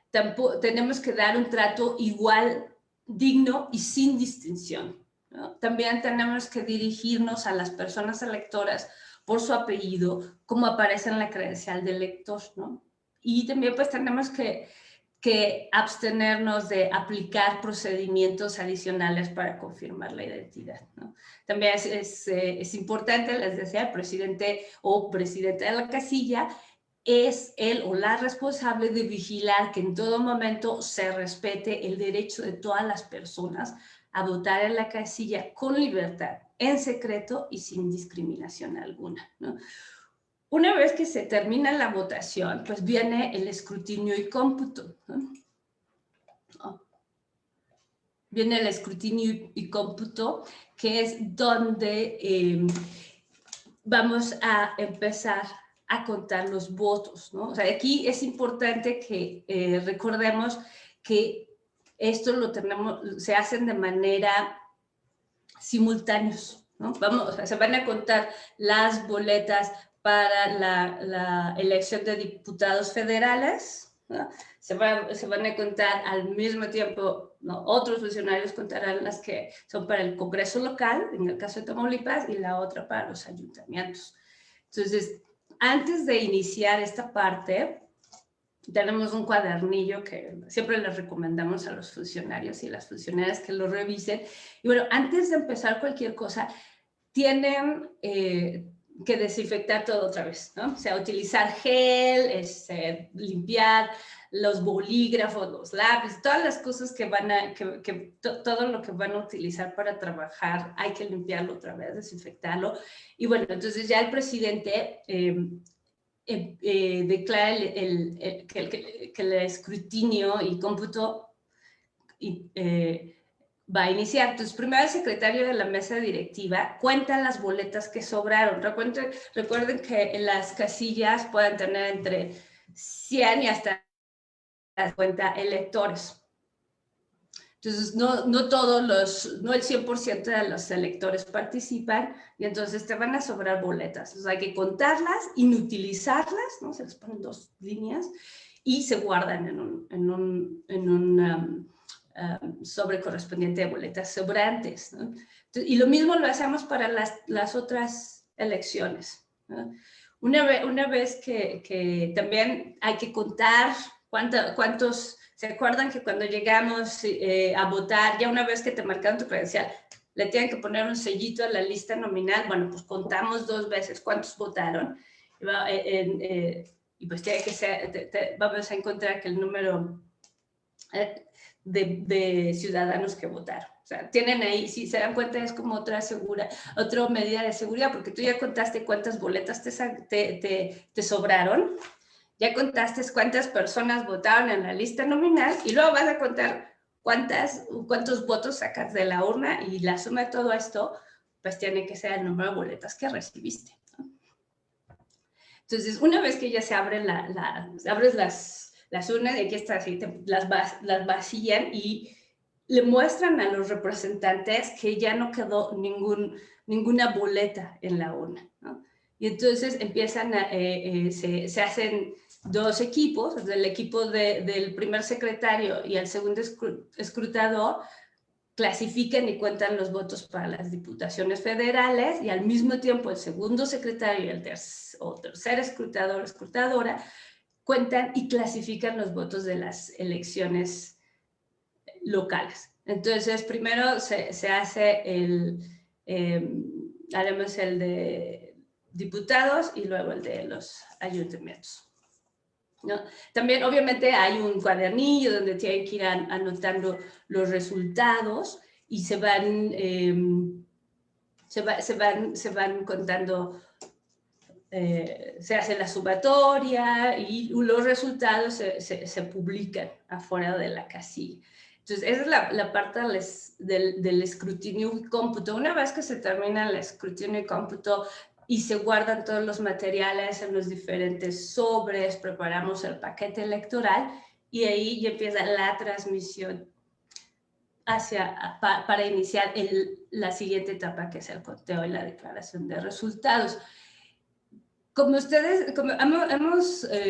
Tampoco, tenemos que dar un trato igual, digno y sin distinción, ¿no? También tenemos que dirigirnos a las personas electoras por su apellido, como aparece en la credencial del elector, ¿no? Y también pues tenemos que abstenernos de aplicar procedimientos adicionales para confirmar la identidad, ¿no? También es importante, les decía, el presidente o presidenta de la casilla es él o la responsable de vigilar que en todo momento se respete el derecho de todas las personas a votar en la casilla con libertad, en secreto y sin discriminación alguna, ¿no? Una vez que se termina la votación, pues viene el escrutinio y cómputo, ¿no? Viene el escrutinio y cómputo, que es donde vamos a empezar a contar los votos, ¿no? O sea, aquí es importante que recordemos que esto se hacen de manera simultáneos, ¿no? Vamos, o sea, se van a contar las boletas para la elección de diputados federales, ¿no? Se van a contar al mismo tiempo, ¿no? Otros funcionarios contarán las que son para el Congreso local, en el caso de Tamaulipas, y la otra para los ayuntamientos. Entonces, antes de iniciar esta parte, tenemos un cuadernillo que siempre les recomendamos a los funcionarios y las funcionarias que lo revisen. Y bueno, antes de empezar cualquier cosa, tienen que desinfectar todo otra vez, ¿no? O sea, utilizar gel, limpiar los bolígrafos, los lápices, todas las cosas que todo lo que van a utilizar para trabajar, hay que limpiarlo otra vez, desinfectarlo. Y bueno, entonces ya el presidente declara que el escrutinio y cómputo va a iniciar. Entonces, primero el secretario de la mesa directiva cuenta las boletas que sobraron. Recuerden que en las casillas pueden tener entre 100 y hasta 50 electores. Entonces, no el 100% de los electores participan y entonces te van a sobrar boletas. Entonces, hay que contarlas, inutilizarlas, ¿no? Se les ponen 2 líneas y se guardan en un sobre correspondiente de boletas sobrantes, ¿no? Entonces, y lo mismo lo hacemos para las otras elecciones, ¿no? Una vez que también hay que contar cuántos... ¿Se acuerdan que cuando llegamos a votar, ya una vez que te marcaron tu credencial, le tienen que poner un sellito a la lista nominal? Bueno, pues contamos 2 veces cuántos votaron. Y pues tiene que ser, vamos a encontrar que el número de ciudadanos que votaron. O sea, tienen ahí, si se dan cuenta, es como otra medida de seguridad, porque tú ya contaste cuántas boletas te sobraron. Ya contaste cuántas personas votaron en la lista nominal y luego vas a contar cuántos votos sacas de la urna y la suma de todo esto, pues tiene que ser el número de boletas que recibiste, ¿no? Entonces, una vez que ya se abren abres las urnas, y aquí está así, las vacían y le muestran a los representantes que ya no quedó ninguna boleta en la urna, ¿no? Y entonces empiezan se hacen 2 equipos, el equipo del primer secretario y el segundo escrutador, clasifican y cuentan los votos para las diputaciones federales y al mismo tiempo el segundo secretario y el tercer escrutador o escrutadora cuentan y clasifican los votos de las elecciones locales. Entonces, primero se hace haremos el de diputados y luego el de los ayuntamientos, ¿no? También, obviamente, hay un cuadernillo donde tienen que ir anotando los resultados y se van contando, se hace la sumatoria y los resultados se publican afuera de la casilla. Entonces, esa es la parte del escrutinio y cómputo. Una vez que se termina el escrutinio y cómputo y se guardan todos los materiales en los diferentes sobres, preparamos el paquete electoral y ahí ya empieza la transmisión para iniciar la siguiente etapa, que es el conteo y la declaración de resultados. Como ustedes,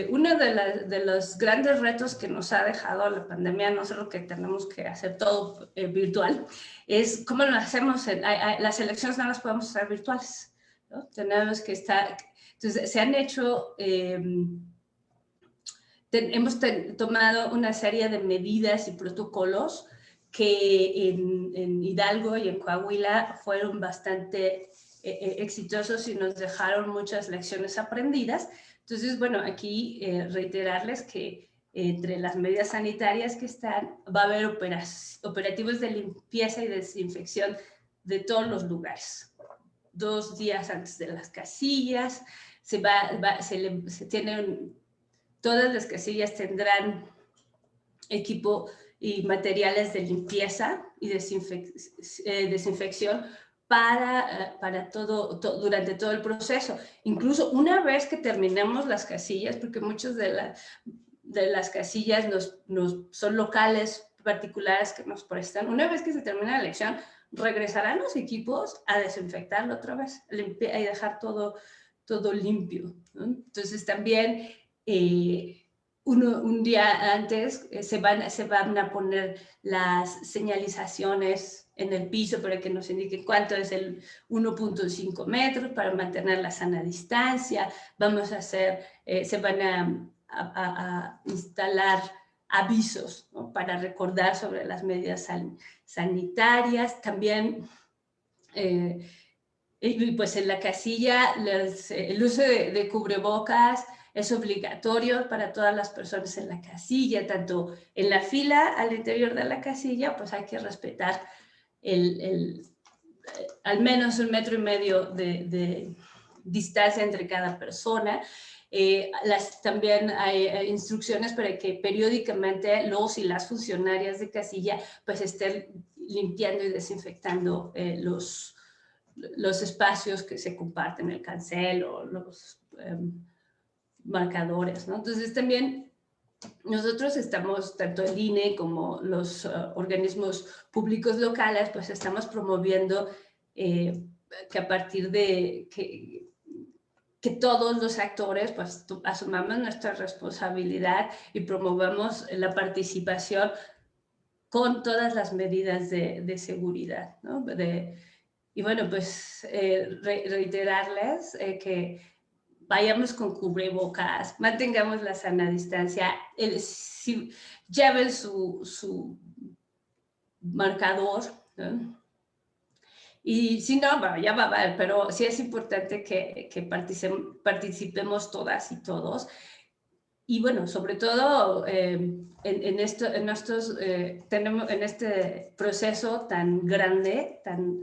uno de los grandes retos que nos ha dejado la pandemia, no solo que tenemos que hacer todo virtual, es cómo lo hacemos. Las elecciones no las podemos hacer virtuales, ¿no? Tenemos que estar. Entonces, se han hecho. Hemos tomado una serie de medidas y protocolos que en Hidalgo y en Coahuila fueron bastante exitosos y nos dejaron muchas lecciones aprendidas. Entonces, bueno, aquí reiterarles que entre las medidas sanitarias que están, va a haber operativos de limpieza y desinfección de todos los lugares. 2 días antes de las casillas, todas las casillas tendrán equipo y materiales de limpieza y desinfección para durante todo el proceso. Incluso una vez que terminemos las casillas, porque muchas de las casillas son locales particulares que nos prestan, una vez que se termina la elección, regresarán los equipos a desinfectarlo otra vez y dejar todo limpio, ¿no? Entonces también un día antes se van a poner las señalizaciones en el piso para que nos indiquen cuánto es el 1.5 metros para mantener la sana distancia. Vamos a hacer, se van a instalar avisos, ¿no? Para recordar sobre las medidas sanitarias. También, y pues en la casilla, el uso de cubrebocas es obligatorio para todas las personas en la casilla, tanto en la fila al interior de la casilla, pues hay que respetar al menos 1,5 metros de distancia entre cada persona. También hay instrucciones para que periódicamente los y las funcionarias de casilla pues estén limpiando y desinfectando los espacios que se comparten, el cancel o los marcadores, ¿no? Entonces también nosotros estamos, tanto el INE como los organismos públicos locales, pues estamos promoviendo que a partir de que todos los actores pues asumamos nuestra responsabilidad y promovamos la participación con todas las medidas de seguridad, ¿no? Y bueno, pues reiterarles que vayamos con cubrebocas, mantengamos la sana distancia, lleven su marcador, ¿no? Y si no, ya va a haber, pero sí es importante que participemos todas y todos. Y bueno, sobre todo en este proceso tan grande, tan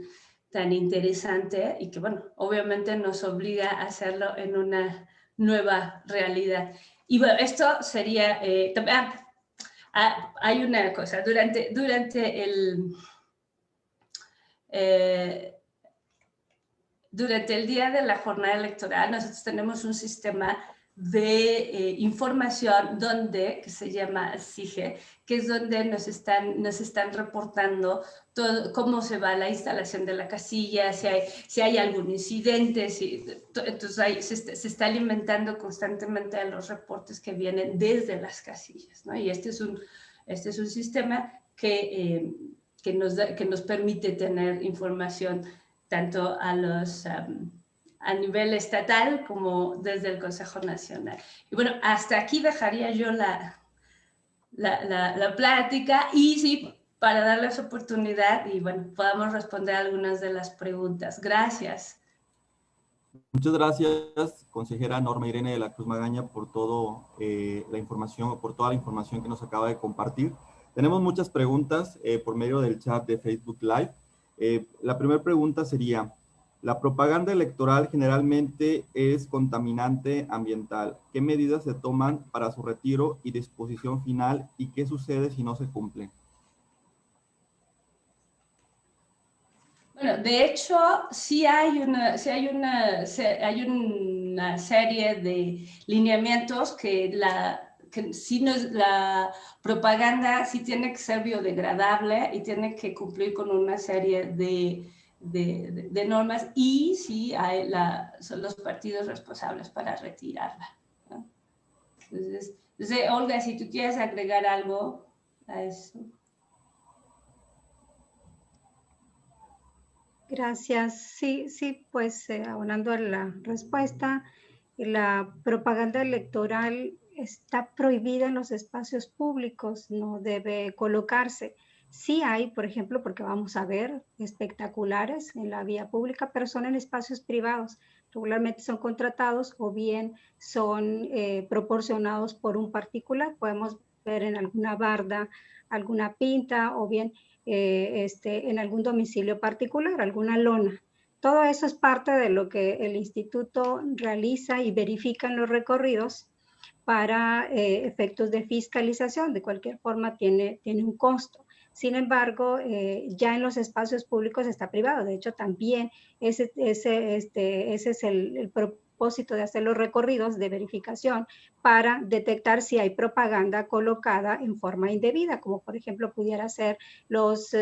interesante y que, bueno, obviamente nos obliga a hacerlo en una nueva realidad. Y bueno, esto sería, hay una cosa, durante el día de la jornada electoral, nosotros tenemos un sistema de información que se llama SIGE, que es donde nos están reportando todo, cómo se va la instalación de la casilla, si hay algún incidente, entonces se está alimentando constantemente de los reportes que vienen desde las casillas, ¿no? Y este es un sistema que nos permite tener información tanto a nivel estatal como desde el Consejo Nacional. Y bueno, hasta aquí dejaría yo la plática y sí, para darles oportunidad y bueno, podamos responder algunas de las preguntas. Gracias. Muchas gracias, consejera Norma Irene de la Cruz Magaña, por toda la información que nos acaba de compartir. Tenemos muchas preguntas por medio del chat de Facebook Live. La primera pregunta sería: la propaganda electoral generalmente es contaminante ambiental. ¿Qué medidas se toman para su retiro y disposición final y qué sucede si no se cumple? Bueno, de hecho, sí hay una serie de lineamientos que la propaganda sí tiene que ser biodegradable y tiene que cumplir con una serie de normas, y sí son los partidos responsables para retirarla, ¿no? Entonces, Olga, si tú quieres agregar algo a eso. Gracias. Sí, sí, pues abonando a la respuesta, la propaganda electoral está prohibida en los espacios públicos, no debe colocarse. Sí hay, por ejemplo, porque vamos a ver espectaculares en la vía pública, pero son en espacios privados. Regularmente son contratados o bien son proporcionados por un particular. Podemos ver en alguna barda, alguna pinta o bien en algún domicilio particular, alguna lona. Todo eso es parte de lo que el instituto realiza y verifica en los recorridos para efectos de fiscalización. De cualquier forma tiene un costo. Sin embargo, ya en los espacios públicos está privado. De hecho, también ese es el propósito de hacer los recorridos de verificación para detectar si hay propaganda colocada en forma indebida, como por ejemplo pudiera ser los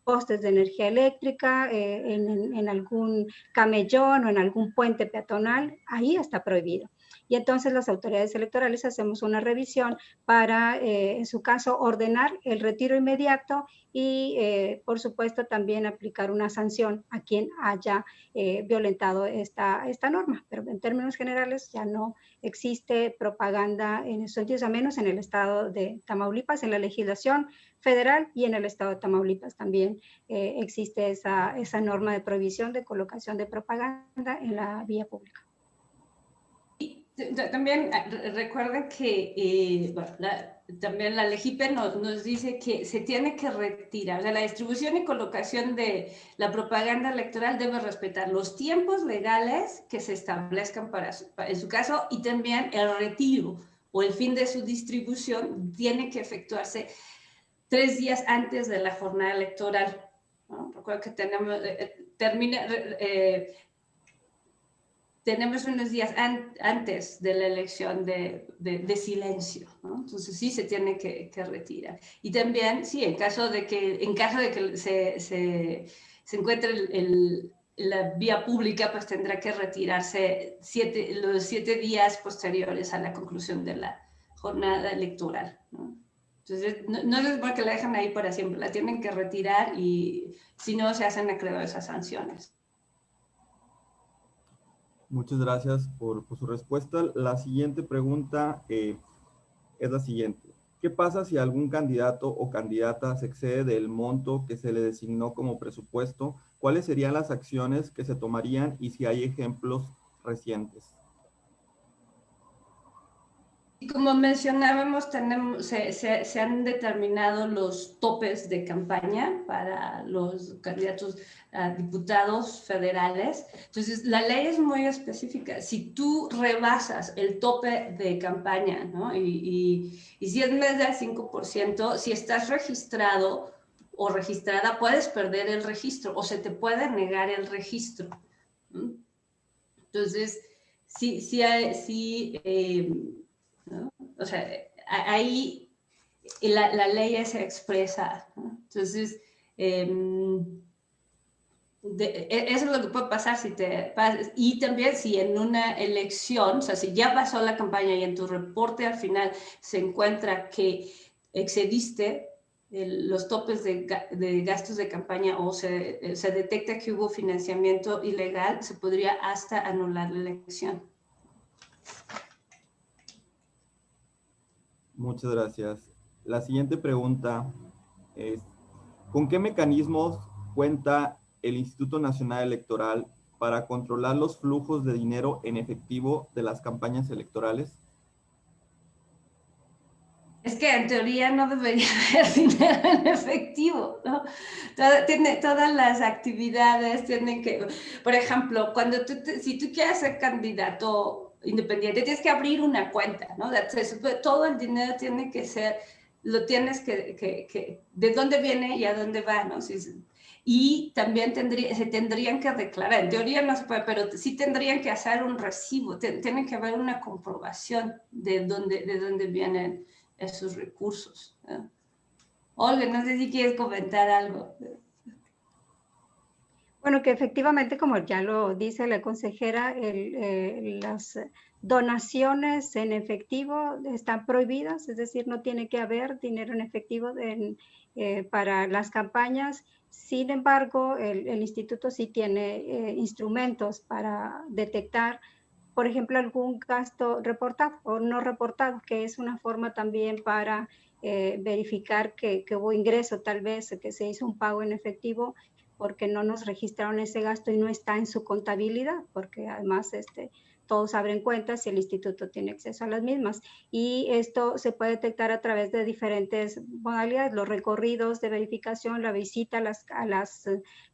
postes de energía eléctrica en algún camellón o en algún puente peatonal. Ahí está prohibido. Y entonces las autoridades electorales hacemos una revisión para, en su caso, ordenar el retiro inmediato y, por supuesto, también aplicar una sanción a quien haya violentado esta norma. Pero en términos generales ya no existe propaganda en esos sentidos, a menos en el estado de Tamaulipas, en la legislación federal, y en el estado de Tamaulipas también existe esa norma de prohibición de colocación de propaganda en la vía pública. También recuerden que también la LEGIPE nos dice que se tiene que retirar, o sea, la distribución y colocación de la propaganda electoral debe respetar los tiempos legales que se establezcan en su caso, y también el retiro o el fin de su distribución tiene que efectuarse 3 días antes de la jornada electoral, ¿no? Recuerden que tenemos unos días antes de la elección de silencio, ¿no? Entonces sí se tiene que retirar. Y también, sí, en caso de que se encuentre la vía pública, pues tendrá que retirarse los 7 días posteriores a la conclusión de la jornada electoral, ¿no? Entonces, no es porque la dejan ahí para siempre, la tienen que retirar, y si no, se hacen acreedor esas sanciones. Muchas gracias por su respuesta. La siguiente pregunta es la siguiente. ¿Qué pasa si algún candidato o candidata se excede del monto que se le designó como presupuesto? ¿Cuáles serían las acciones que se tomarían y si hay ejemplos recientes? Y como mencionábamos, se han determinado los topes de campaña para los candidatos a diputados federales. Entonces, la ley es muy específica. Si tú rebasas el tope de campaña, ¿no? y si es más del 5%, si estás registrado o registrada, puedes perder el registro o se te puede negar el registro, ¿no? Entonces, ¿no? O sea, ahí la ley se expresa, ¿no? Entonces, eso es lo que puede pasar si te pasas. Y también si en una elección, o sea, si ya pasó la campaña y en tu reporte al final se encuentra que excediste los topes de gastos de campaña, o se detecta que hubo financiamiento ilegal, se podría hasta anular la elección. Muchas gracias. La siguiente pregunta es, ¿con qué mecanismos cuenta el Instituto Nacional Electoral para controlar los flujos de dinero en efectivo de las campañas electorales? Es que en teoría no debería haber dinero en efectivo, ¿no? Todas las actividades tienen que, por ejemplo, si tú quieres ser candidato independiente, tienes que abrir una cuenta, ¿no? Todo el dinero tiene que ser, lo tienes que ¿de dónde viene y a dónde va, ¿no? y también se tendrían que declarar. En teoría no se puede, pero sí tendrían que hacer un recibo, tiene que haber una comprobación de dónde vienen esos recursos. Olga, no sé si quieres comentar algo. Bueno, que efectivamente, como ya lo dice la consejera, las donaciones en efectivo están prohibidas, es decir, no tiene que haber dinero en efectivo para las campañas. Sin embargo, el instituto sí tiene instrumentos para detectar, por ejemplo, algún gasto reportado o no reportado, que es una forma también para verificar que hubo ingreso, tal vez que se hizo un pago en efectivo porque no nos registraron ese gasto y no está en su contabilidad, porque además todos abren cuentas y el instituto tiene acceso a las mismas. Y esto se puede detectar a través de diferentes modalidades, los recorridos de verificación, la visita a las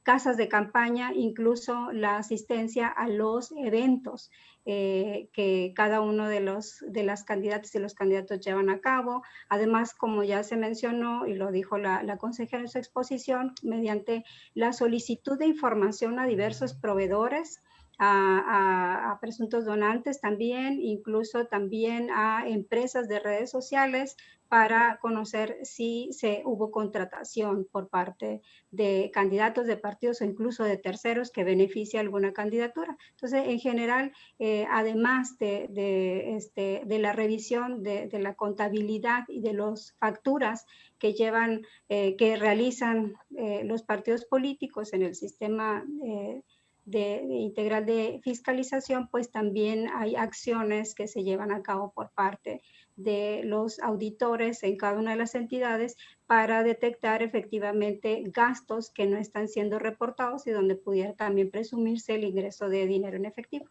casas de campaña, incluso la asistencia a los eventos que cada uno de las candidatas y los candidatos llevan a cabo. Además, como ya se mencionó y lo dijo la consejera en su exposición, mediante la solicitud de información a diversos proveedores, a presuntos donantes también, incluso también a empresas de redes sociales para conocer si hubo contratación por parte de candidatos, de partidos o incluso de terceros que beneficia alguna candidatura. Entonces, en general, además de la revisión de la contabilidad y de las facturas que que realizan los partidos políticos en el sistema integral de fiscalización, pues también hay acciones que se llevan a cabo por parte de los auditores en cada una de las entidades para detectar efectivamente gastos que no están siendo reportados y donde pudiera también presumirse el ingreso de dinero en efectivo.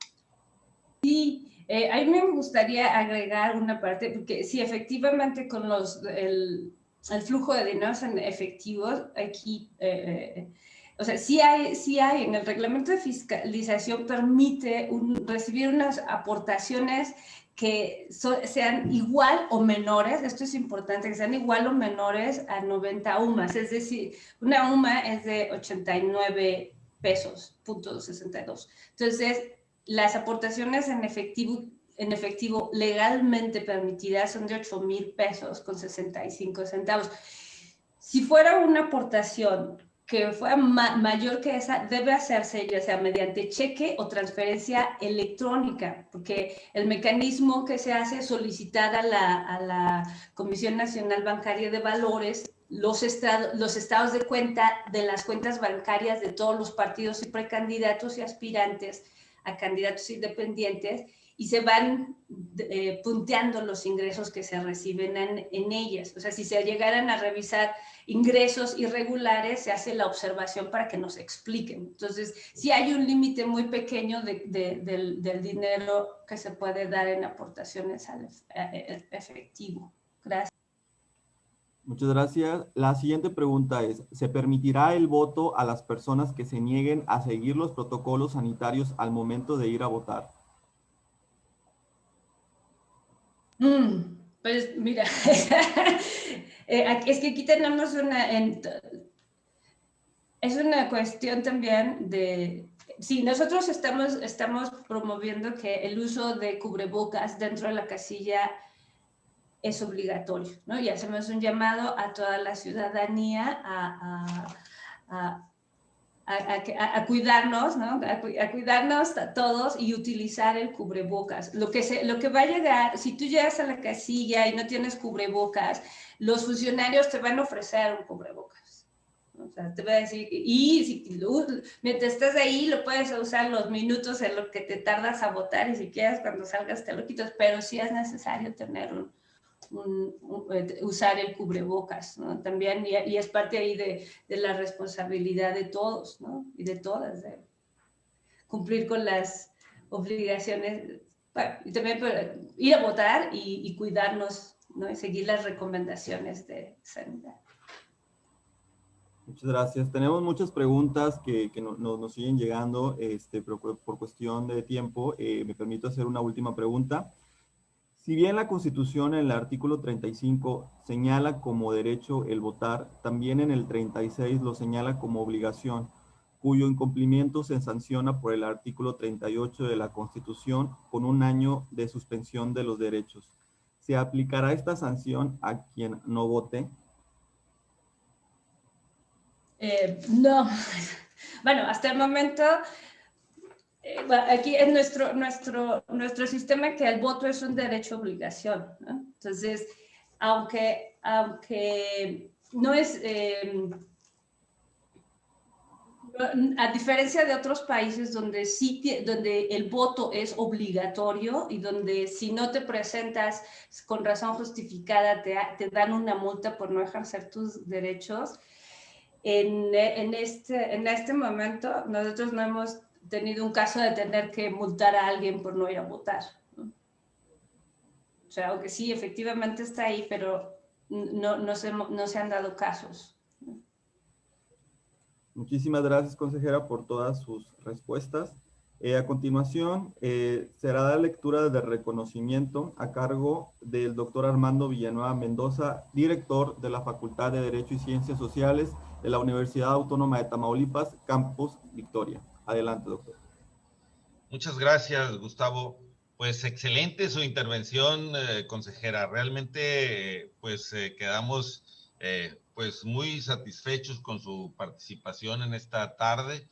Sí, a mí me gustaría agregar una parte, porque sí, efectivamente con el flujo de dinero en efectivo, aquí, o sea, sí hay, en el reglamento de fiscalización permite recibir unas aportaciones que sean igual o menores, esto es importante, que sean igual o menores a 90 UMAS, es decir, una UMA es de 89 pesos, .62. Entonces, las aportaciones en efectivo legalmente permitidas son de 8,000 pesos con 65 centavos. Si fuera una aportación que fuera mayor que esa, debe hacerse ya sea mediante cheque o transferencia electrónica, porque el mecanismo que se hace es solicitar a la Comisión Nacional Bancaria de Valores los estados de cuenta de las cuentas bancarias de todos los partidos y precandidatos y aspirantes a candidatos independientes, y se van punteando los ingresos que se reciben en ellas. O sea, si se llegaran a revisar ingresos irregulares, se hace la observación para que nos expliquen. Entonces, sí hay un límite muy pequeño del dinero que se puede dar en aportaciones al efectivo. Gracias. Muchas gracias. La siguiente pregunta es, ¿se permitirá el voto a las personas que se nieguen a seguir los protocolos sanitarios al momento de ir a votar? Pues mira, es que aquí tenemos es una cuestión también de, sí, nosotros estamos promoviendo que el uso de cubrebocas dentro de la casilla es obligatorio, ¿no? Y hacemos un llamado a toda la ciudadanía a cuidarnos, ¿no? A cuidarnos a todos y utilizar el cubrebocas. Lo que va a llegar, si tú llegas a la casilla y no tienes cubrebocas, los funcionarios te van a ofrecer un cubrebocas. O sea, te va a decir, mientras estás ahí lo puedes usar los minutos en lo que te tardas a votar y si quieres cuando salgas te lo quitas, pero sí es necesario tener usar el cubrebocas, ¿no? También, y es parte ahí de la responsabilidad de todos, ¿no? Y de todas, de cumplir con las obligaciones, bueno, y también ir a votar y cuidarnos, ¿no? Y seguir las recomendaciones de sanidad. Muchas gracias. Tenemos muchas preguntas que nos siguen llegando, pero por cuestión de tiempo, me permito hacer una última pregunta. Si bien la Constitución en el artículo 35 señala como derecho el votar, también en el 36 lo señala como obligación, cuyo incumplimiento se sanciona por el artículo 38 de la Constitución con 1 año de suspensión de los derechos. ¿Se aplicará esta sanción a quien no vote? No. Bueno, hasta el momento, aquí en nuestro sistema que el voto es un derecho obligación, ¿no? Entonces, aunque no es, a diferencia de otros países donde donde el voto es obligatorio y donde si no te presentas con razón justificada te dan una multa por no ejercer tus derechos, en este momento nosotros no hemos tenido un caso de tener que multar a alguien por no ir a votar, ¿no? O sea, aunque sí, efectivamente está ahí, pero no se han dado casos. Muchísimas gracias, consejera, por todas sus respuestas. A continuación, será la lectura de reconocimiento a cargo del doctor Armando Villanueva Mendoza, director de la Facultad de Derecho y Ciencias Sociales de la Universidad Autónoma de Tamaulipas, Campus Victoria. Adelante, doctor. Muchas gracias, Gustavo. Pues excelente su intervención, consejera. Realmente, pues quedamos pues muy satisfechos con su participación en esta tarde.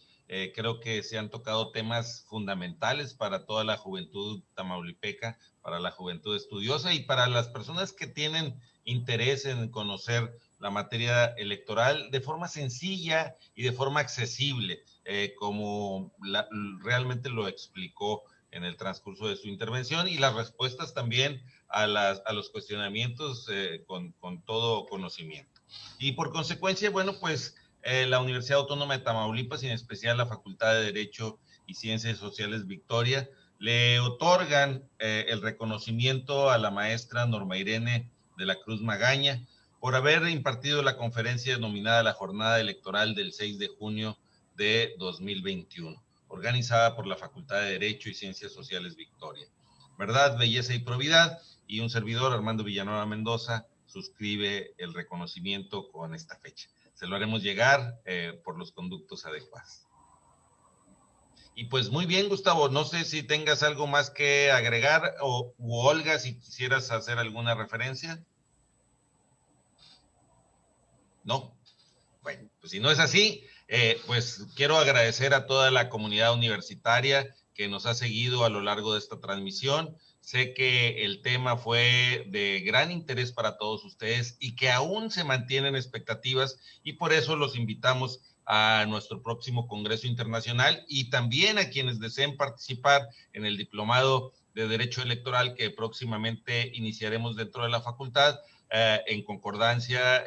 Creo que se han tocado temas fundamentales para toda la juventud tamaulipeca, para la juventud estudiosa y para las personas que tienen interés en conocer la materia electoral de forma sencilla y de forma accesible. Como realmente lo explicó en el transcurso de su intervención, y las respuestas también a los cuestionamientos con todo conocimiento. Y por consecuencia, bueno, pues la Universidad Autónoma de Tamaulipas, y en especial la Facultad de Derecho y Ciencias Sociales Victoria, le otorgan el reconocimiento a la maestra Norma Irene de la Cruz Magaña por haber impartido la conferencia denominada la Jornada Electoral del 6 de junio de 2021, organizada por la Facultad de Derecho y Ciencias Sociales Victoria. Verdad, belleza y probidad, y un servidor, Armando Villanueva Mendoza, suscribe el reconocimiento con esta fecha. Se lo haremos llegar por los conductos adecuados. Y pues muy bien, Gustavo, no sé si tengas algo más que agregar, o Olga, si quisieras hacer alguna referencia. No. Bueno, pues si no es así, pues quiero agradecer a toda la comunidad universitaria que nos ha seguido a lo largo de esta transmisión. Sé que el tema fue de gran interés para todos ustedes y que aún se mantienen expectativas, y por eso los invitamos a nuestro próximo Congreso Internacional, y también a quienes deseen participar en el Diplomado de Derecho Electoral que próximamente iniciaremos dentro de la facultad, en concordancia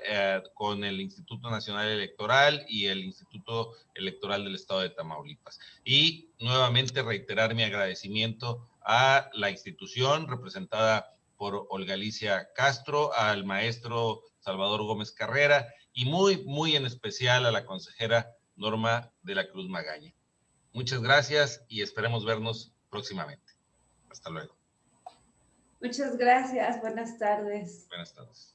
con el Instituto Nacional Electoral y el Instituto Electoral del Estado de Tamaulipas. Y nuevamente reiterar mi agradecimiento a la institución representada por Olga Alicia Castro, al maestro Salvador Gómez Carrera, y muy en especial a la consejera Norma de la Cruz Magaña. Muchas gracias y esperemos vernos próximamente. Hasta luego. Muchas gracias. Buenas tardes. Buenas tardes.